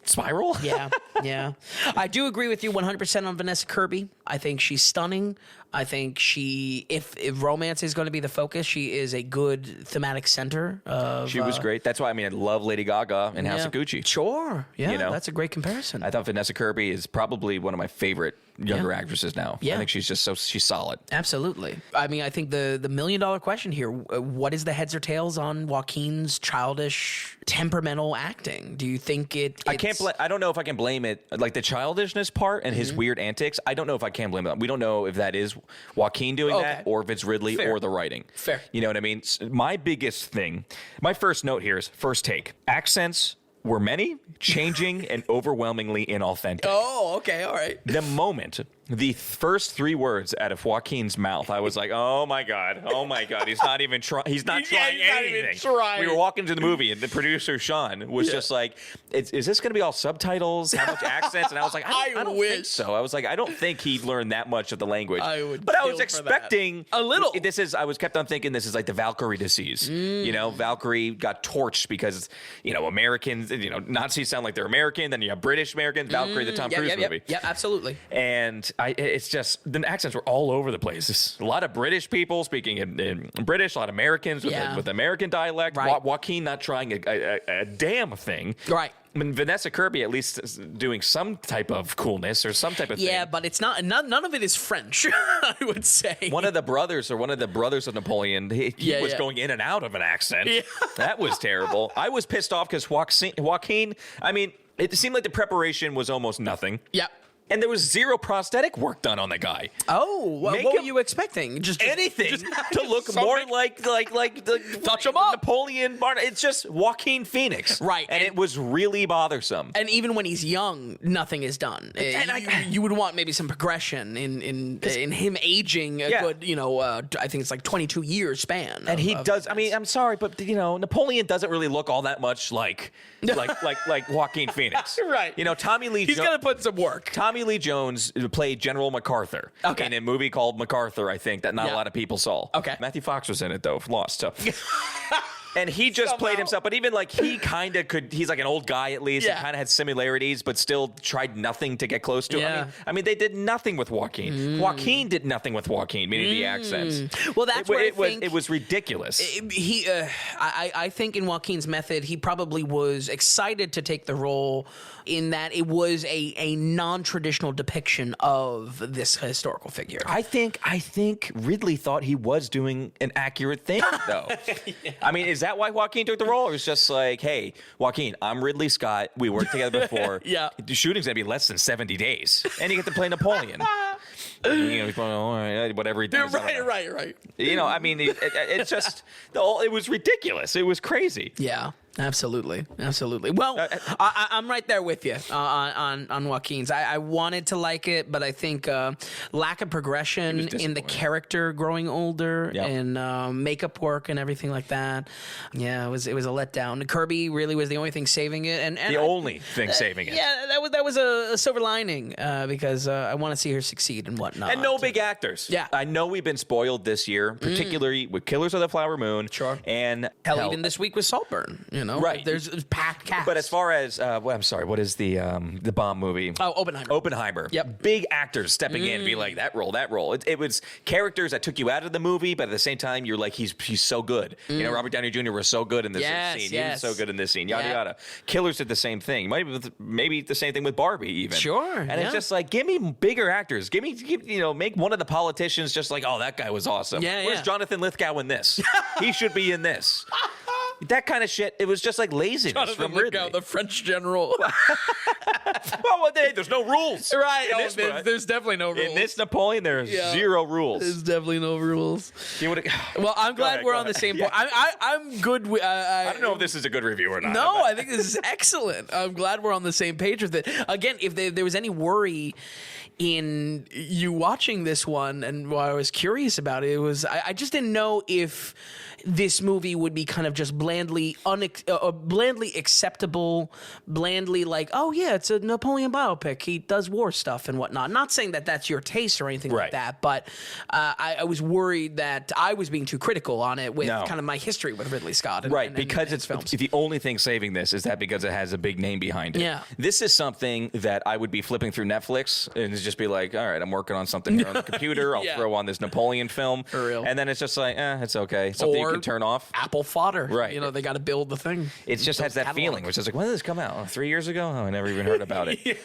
spiral. Yeah. I do agree with you 100% on Vanessa Kirby. I think she's stunning. I think if romance is going to be the focus, she is a good thematic center. She was great. That's why, I love Lady Gaga in House of Gucci. Sure. Yeah, You know? that's a great comparison. I thought Vanessa Kirby is probably one of my favorite younger actresses now. Yeah. I think she's just she's solid. Absolutely. I mean, I think the $1 million question here, what is the heads or tails on Joaquin's childish, temperamental acting? Do you think I don't know if I can blame it, like the childishness part and his weird antics. I don't know if I can blame it. We don't know if that is Joaquin doing that or if it's Ridley Fair. or the writing. Fair. You know what I mean? My biggest thing, my first note here is first take. Accents were many, changing, and overwhelmingly inauthentic. Oh, okay, all right. The moment, the first 3 words out of Joaquin's mouth, I was like, oh my God, he's not even trying. He's not trying anything. We were walking to the movie, and the producer, Sean, was just like, is this going to be all subtitles? How much accents? And I was like, I don't think so. I was like, I don't think he learned that much of the language. I would but I kill was for expecting that. A little. I was kept on thinking this is like the Valkyrie disease. You know, Valkyrie got torched because, Americans, Nazis sound like they're American. Then you have British Americans. Valkyrie, the Tom Cruise movie. Yeah, absolutely. And it's just, the accents were all over the place. There's a lot of British people speaking in British, a lot of Americans with American dialect. Right. Joaquin not trying a damn thing. Right. I mean, Vanessa Kirby at least is doing some type of coolness or some type of thing. Yeah, but it's none of it is French, I would say. One of the brothers of Napoleon, he was going in and out of an accent. Yeah. That was terrible. I was pissed off because Joaquin, I mean, it seemed like the preparation was almost nothing. Yeah. and there was zero prosthetic work done on the guy. Oh, what were you expecting? Just anything to look more like the touch him up. Napoleon Barnum. It's just Joaquin Phoenix, right? And it was really bothersome. And even when he's young, nothing is done. You would want maybe some progression in him aging a good, I think it's like 22 years span. And he does. I mean, I'm sorry, but Napoleon doesn't really look all that much like Joaquin Phoenix, right? Tommy Lee. He's got to put some work. Tommy Lee Jones played General MacArthur in a movie called MacArthur, I think, that not a lot of people saw. Okay. Matthew Fox was in it, though, lost. So. And he just played himself, but even he kind of could. He's like an old guy at least. Yeah. He kind of had similarities, but still tried nothing to get close to him. Yeah. I mean, they did nothing with Joaquin. Joaquin did nothing with Joaquin, meaning the accents. Well, that's where I think it was ridiculous. I think in Joaquin's method, he probably was excited to take the role in that it was a non-traditional depiction of this historical figure. I think Ridley thought he was doing an accurate thing, though. Yeah. I mean, is that why Joaquin took the role? Or it's just like, hey, Joaquin, I'm Ridley Scott. We worked together before. Yeah. The shooting's going to be less than 70 days. And you get to play Napoleon. He's going, all right, whatever he does. Right. I mean, it's just, it was ridiculous. It was crazy. Yeah. Absolutely. Well, I'm right there with you on Joaquin's. I wanted to like it, but I think lack of progression in the character growing older and makeup work and everything like that. Yeah, it was a letdown. Kirby really was the only thing saving it, and the only thing saving it. Yeah, that was a silver lining because I want to see her succeed and whatnot. And no big actors. Yeah, I know we've been spoiled this year, particularly with Killers of the Flower Moon. Sure. And hell, even this week with Saltburn. Right. There's packed cast. But as far as, I'm sorry, what is the bomb movie? Oh, Oppenheimer. Yep. Big actors stepping in and be like, that role. It was characters that took you out of the movie, but at the same time, you're like, he's so good. Robert Downey Jr. was so good in this scene. He was so good in this scene. Yada, yada. Killers did the same thing. Maybe the same thing with Barbie, even. Sure. And it's just like, give me bigger actors. Make one of the politicians just like, oh, that guy was awesome. Where's Jonathan Lithgow in in this. He should be in this. That kind of shit, it was just like laziness Jonathan from Ridley. Lithgow, the French general. Well, there's no rules. Right. There's definitely no rules. In this Napoleon, there's zero rules. There's definitely no rules. Well, I'm glad we're on the same point. I'm good with... I don't know if this is a good review or not. No, I think this is excellent. I'm glad we're on the same page with it. Again, if there was any worry in you watching this one, and while I was curious about it, was I just didn't know if this movie would be kind of just blandly acceptable, blandly like, oh yeah, it's a Napoleon biopic. He does war stuff and whatnot. Not saying that that's your taste or anything like that, but I was worried that I was being too critical on it with kind of my history with Ridley Scott. Because it's films. The only thing saving this is that because it has a big name behind it. Yeah. This is something that I would be flipping through Netflix and just be like, all right, I'm working on something here on the computer. I'll throw on this Napoleon film. For real. And then it's just like, it's okay. Something you can turn off. Apple fodder. Right. They got to build the thing. It just has that feeling, which is like, when did this come out? 3 years ago? Oh, I never even heard about it.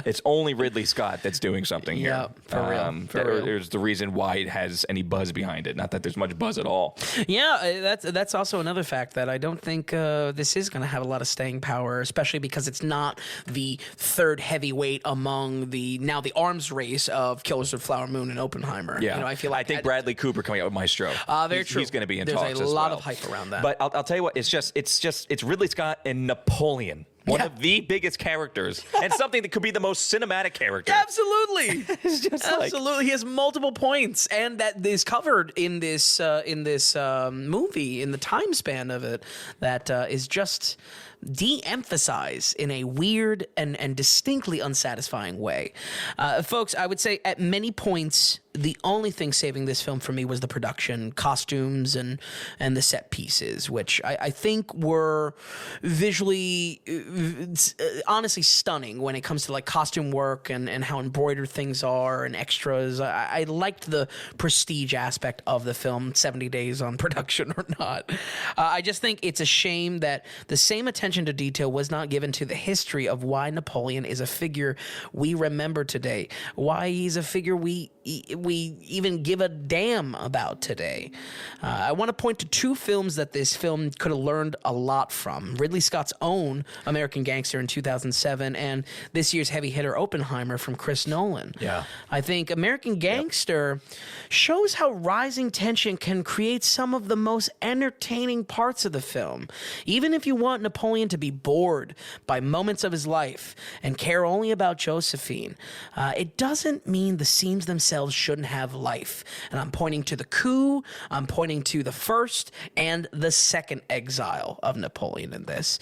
It's only Ridley Scott that's doing something here. Yeah, for real. There's the reason why it has any buzz behind it. Not that there's much buzz at all. Yeah, that's also another fact that I don't think this is going to have a lot of staying power, especially because it's not the third heavyweight among the arms race of Killers of the Flower Moon and Oppenheimer. Yeah, I feel like I think Bradley Cooper coming out with Maestro. Very true. He's going to be in There's talks as well. There's a lot of hype around that. But I'll tell you what, it's Ridley Scott and Napoleon. One of the biggest characters, and something that could be the most cinematic character. Absolutely, it's just absolutely. He has multiple points, and that is covered in this movie in the time span of it. That is just de-emphasized in a weird and distinctly unsatisfying way. Folks, I would say at many points, the only thing saving this film for me was the production, costumes, and the set pieces, which I think were visually, honestly stunning when it comes to like costume work and how embroidered things are and extras. I liked the prestige aspect of the film, 70 days on production or not. I just think it's a shame that the same attention attention to detail was not given to the history of why Napoleon is a figure we remember today, why he's a figure we even give a damn about today. I want to point to two films that this film could have learned a lot from. Ridley Scott's own American Gangster in 2007 and this year's heavy hitter Oppenheimer from Chris Nolan. Yeah. I think American Gangster shows how rising tension can create some of the most entertaining parts of the film. Even if you want Napoleon to be bored by moments of his life and care only about Josephine, it doesn't mean the scenes themselves shouldn't have life. And I'm pointing to the coup, I'm pointing to the first and the second exile of Napoleon in this.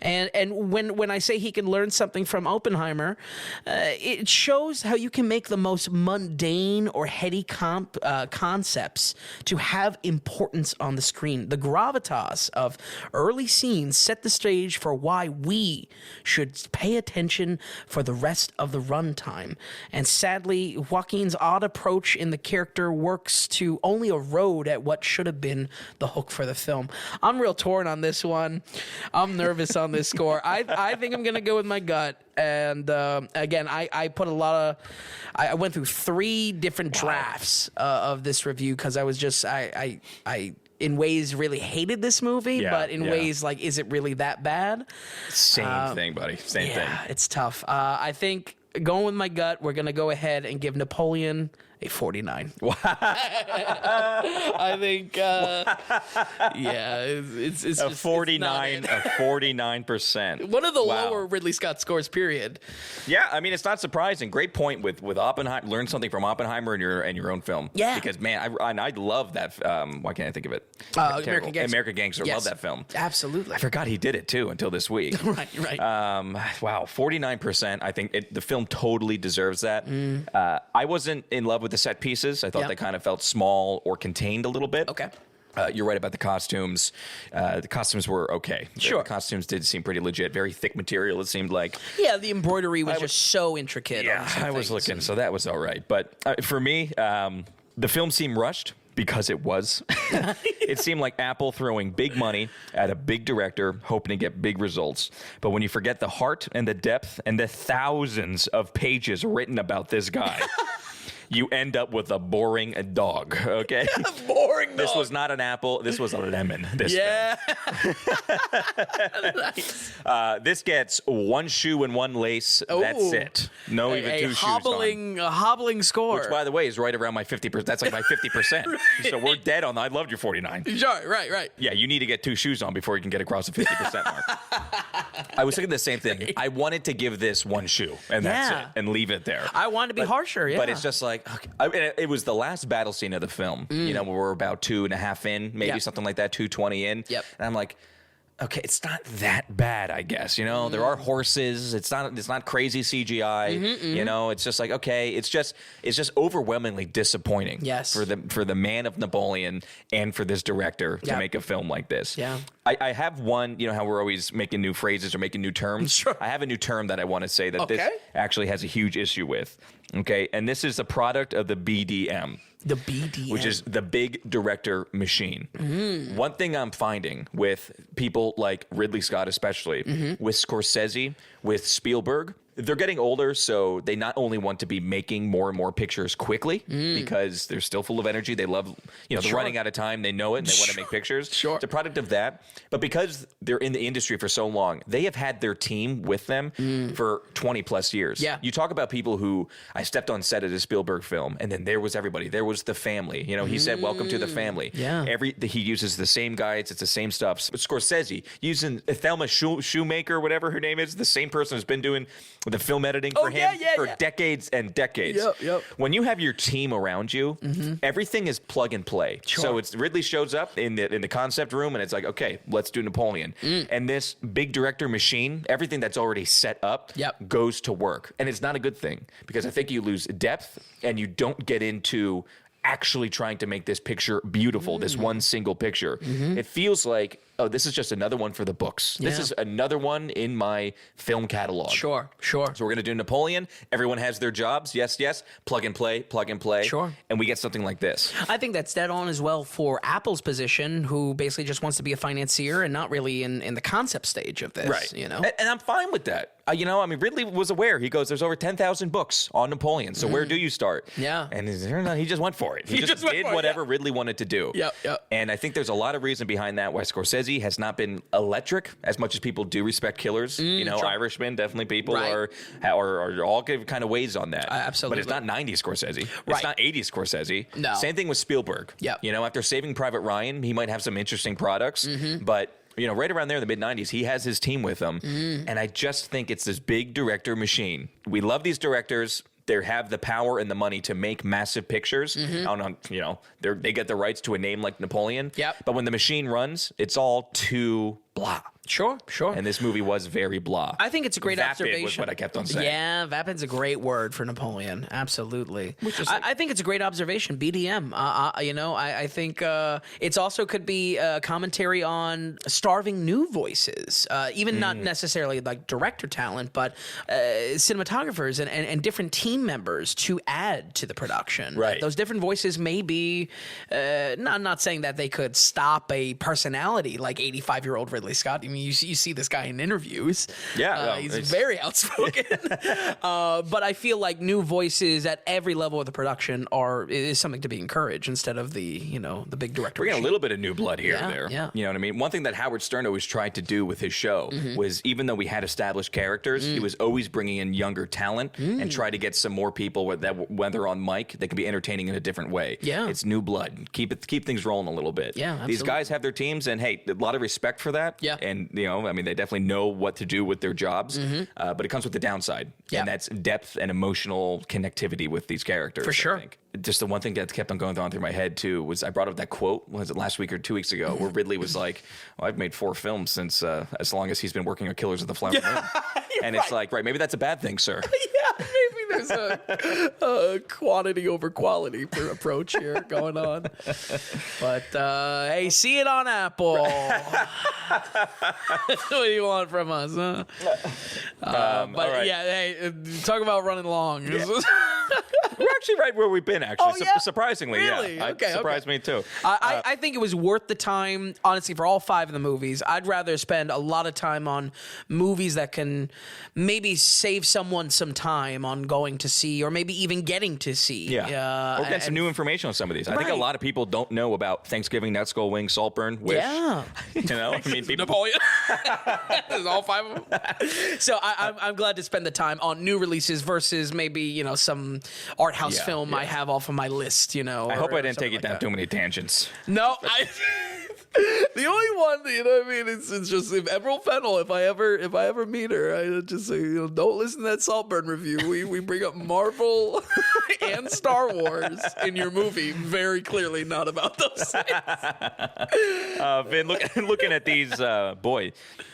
And when I say he can learn something from Oppenheimer, it shows how you can make the most mundane or heady concepts to have importance on the screen. The gravitas of early scenes set the stage for why we should pay attention for the rest of the runtime. And sadly, Joaquin's odd approach in the character works to only erode at what should have been the hook for the film. I'm real torn on this one. I'm nervous on this score. I think I'm going to go with my gut. And again, I put a lot of... I went through 3 different drafts of this review because I was just... I in ways really hated this movie, but in ways like, is it really that bad? Same thing, buddy. Same thing. Yeah, it's tough. I think going with my gut, we're going to go ahead and give Napoleon a 49. Wow. I think, it's a just, 49, a 49%. One of the lower Ridley Scott scores, period. Yeah, I mean, it's not surprising. Great point with Oppenheimer. Learn something from Oppenheimer in your own film. Yeah. Because, man, I love that. Why can't I think of it? American Gangster. American Gangster. Yes. Love that film. Absolutely. I forgot he did it, too, until this week. Right. Wow, 49%. I think the film totally deserves that. I wasn't in love with the set pieces. I thought they kind of felt small or contained a little bit. Okay. You're right about the costumes. The costumes were okay. Sure. The costumes did seem pretty legit. Very thick material, it seemed like. Yeah, the embroidery was just so intricate. Yeah, I was looking, so that was all right. But for me, the film seemed rushed because it was. It seemed like Apple throwing big money at a big director, hoping to get big results. But when you forget the heart and the depth and the thousands of pages written about this guy... you end up with a boring dog, okay? Boring dog. This was not an apple. This was a lemon. This Nice. This gets 1 shoe and 1 lace. Ooh. That's it. No, even 2 shoes on. A hobbling score. Which, by the way, is right around my 50%. That's like my 50%. Right. So we're dead on that. I loved your 49. Sure, right. Yeah, you need to get 2 shoes on before you can get across the 50% mark. I was thinking the same thing. I wanted to give this 1 shoe, and that's it, and leave it there. I wanted to be harsher, yeah. But it's just like, okay. It was the last battle scene of the film. You know, we're about 2.5 in, maybe something like that, 2:20 in. Yep. And I'm like, okay, it's not that bad, I guess. You know, there are horses. It's not crazy CGI. You know, it's just like, okay, it's just overwhelmingly disappointing. Yes. For the man of Napoleon and for this director to make a film like this. Yeah. I have one, you know how we're always making new phrases or making new terms? Sure. I have a new term that I want to say that this actually has a huge issue with. Okay, and this is a product of the BDM. The BDM. Which is the big director machine. One thing I'm finding with people like Ridley Scott especially, with Scorsese, with Spielberg, they're getting older, so they not only want to be making more and more pictures quickly because they're still full of energy. They love, you know, they're running out of time. They know it, and they want to make pictures. Sure. It's a product of that. But because they're in the industry for so long, they have had their team with them for 20 plus years. Yeah. You talk about people who I stepped on set of a Spielberg film, and then there was everybody. There was the family. You know, he said, "Welcome to the family." Yeah. He uses the same guides. It's the same stuff. Scorsese using Thelma Shoemaker, whatever her name is, the same person who's been doing the film editing for him for decades and decades. Yep. When you have your team around you, everything is plug and play. Sure. So it's Ridley shows up in the concept room, and it's like, okay, let's do Napoleon. And this big director machine, everything that's already set up goes to work. And it's not a good thing because I think you lose depth and you don't get into actually trying to make this picture beautiful, this one single picture. It feels like, oh, this is just another one for the books. This is another one in my film catalog. Sure. So we're going to do Napoleon. Everyone has their jobs. Yes. Plug and play. Sure. And we get something like this. I think that's dead on as well for Apple's position, who basically just wants to be a financier and not really in the concept stage of this. Right. You know? And I'm fine with that. Ridley was aware. He goes, there's over 10,000 books on Napoleon. So where do you start? Yeah. And he just went for it. He just did whatever Ridley wanted to do. Yep. And I think there's a lot of reason behind that why Scorsese has not been electric as much as people do respect Killers. Sure. Irishmen, definitely people Right. are all kind of ways on that. Absolutely. But it's not 90s Scorsese. Right. It's not 80s Scorsese. No. Same thing with Spielberg. Yep. After Saving Private Ryan, he might have some interesting products, but right around there in the mid-90s, he has his team with him. And I just think it's this big director machine. We love these directors. They have the power and the money to make massive pictures. They get the rights to a name like Napoleon. Yep. But when the machine runs, it's all too blah. Sure. And this movie was very blah. I think it's a great Vapid observation. was what I kept on saying. Yeah, vapid's a great word for Napoleon. Absolutely. I think it's a great observation. BDM. I think it's also could be a commentary on starving new voices, even not necessarily like director talent, but cinematographers and different team members to add to the production. Right. Those different voices may be. I'm not saying that they could stop a personality like 85-year-old Ridley Scott. I mean, you see this guy in interviews. Yeah, he's very outspoken. But I feel like new voices at every level of the production is something to be encouraged instead of the big director. We're getting a little bit of new blood here and there. Yeah. You know what I mean? One thing that Howard Stern always tried to do with his show was, even though we had established characters, he was always bringing in younger talent and try to get some more people whether on mic, they can be entertaining in a different way. Yeah. It's new blood. Keep things rolling a little bit. Yeah, absolutely. These guys have their teams, and hey, a lot of respect for that. Yeah. And they definitely know what to do with their jobs, but it comes with the downside, and that's depth and emotional connectivity with these characters. For sure. I think. Just the one thing that kept on going through my head too was I brought up that quote, was it last week or 2 weeks ago, where Ridley was like, well, I've made 4 films since as long as he's been working on Killers of the Flower Moon. And it's like, right, maybe that's a bad thing, sir. Yeah, maybe there's a quantity over quality approach here going on. But hey, see it on Apple. What do you want from us, huh? But right. yeah, hey, talk about running long. Yeah. We're actually right where we've been, actually. Oh, yeah? Surprisingly, Really? yeah. Okay, surprised me, too. I think it was worth the time, honestly, for all 5 of the movies. I'd rather spend a lot of time on movies that can maybe save someone some time on going to see or maybe even getting to see. Yeah. Or get some new information on some of these. I think a Right. lot of people don't know about Thanksgiving, Nut Skull Wing, Saltburn, Wish. Yeah. People... Napoleon. There's all 5 of them. So I'm glad to spend the time on new releases versus maybe, some art house film I have off of my list, I hope I didn't take it down too many tangents. No, the only one, what I mean, it's just if Emerald Fennel, if I ever meet her, I just say, don't listen to that Saltburn review. We bring up Marvel and Star Wars in your movie, very clearly not about those things. Vin, looking at these,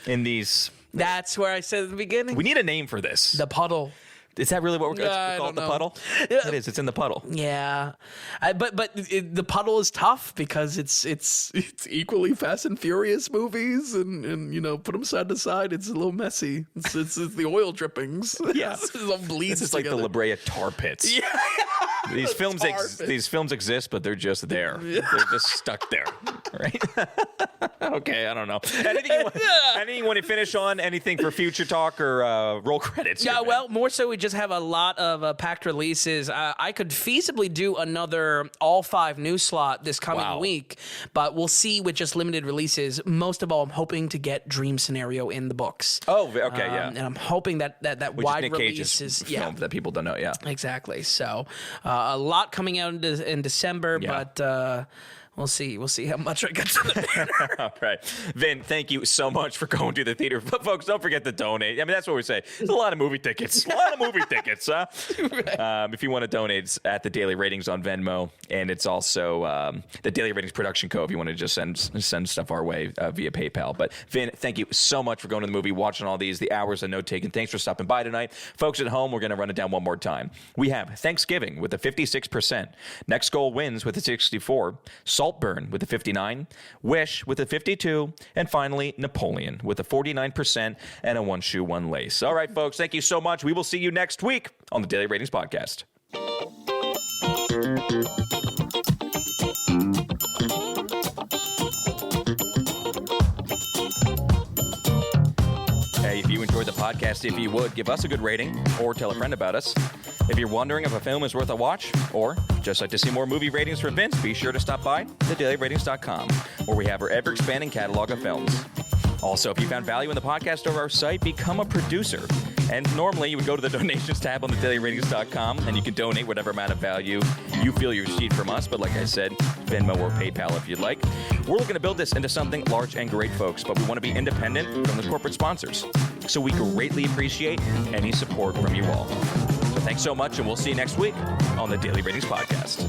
in these... That's where I said at the beginning. We need a name for this. The puddle. Is that really what we're going to call it, the puddle? Yeah. It is. It's in the puddle. Yeah, but the puddle is tough because it's equally Fast and Furious movies, and put them side to side. It's a little messy. It's the oil drippings. Yeah, it all bleeds. This is like the La Brea tar pits. Yeah. These films exist, but they're just there. Yeah. They're just stuck there, right? Okay, I don't know. Anything you want to finish on? Anything for future talk or roll credits? Yeah, here, well, more so we just have a lot of packed releases. I could feasibly do another all 5 news slot this coming week, but we'll see with just limited releases. Most of all, I'm hoping to get Dream Scenario in the books. Oh, okay, yeah. And I'm hoping that which wide is Nick release Cage's is film that people don't know. Yeah, exactly. So a lot coming out in December, but We'll see how much I get to the theater. All right. Vin, thank you so much for going to the theater. But folks, don't forget to donate. I mean, that's what we say. There's a lot of movie tickets. Huh? If you want to donate, it's at the Daily Ratings on Venmo. And it's also the Daily Ratings production code if you want to just send stuff our way via PayPal. But Vin, thank you so much for going to the movie, watching all these, the hours of note taking. Thanks for stopping by tonight. Folks at home, we're going to run it down one more time. We have Thanksgiving with a 56%. Next Goal Wins with a 64%. Saltburn with a 59%. Wish with a 52%. And finally, Napoleon with a 49% and a one shoe, one lace. All right, folks, thank you so much. We will see you next week on the Daily Ratings Podcast. Hey, if you enjoyed the podcast, if you would, give us a good rating or tell a friend about us. If you're wondering if a film is worth a watch or just like to see more movie ratings from Vince, be sure to stop by thedailyratings.com, where we have our ever-expanding catalog of films. Also, if you found value in the podcast or our site, become a producer. And normally you would go to the donations tab on thedailyratings.com and you can donate whatever amount of value you feel you received from us. But like I said, Venmo or PayPal if you'd like. We're looking to build this into something large and great, folks, but we want to be independent from the corporate sponsors. So we greatly appreciate any support from you all. So thanks so much, and we'll see you next week on the Daily Ratings Podcast.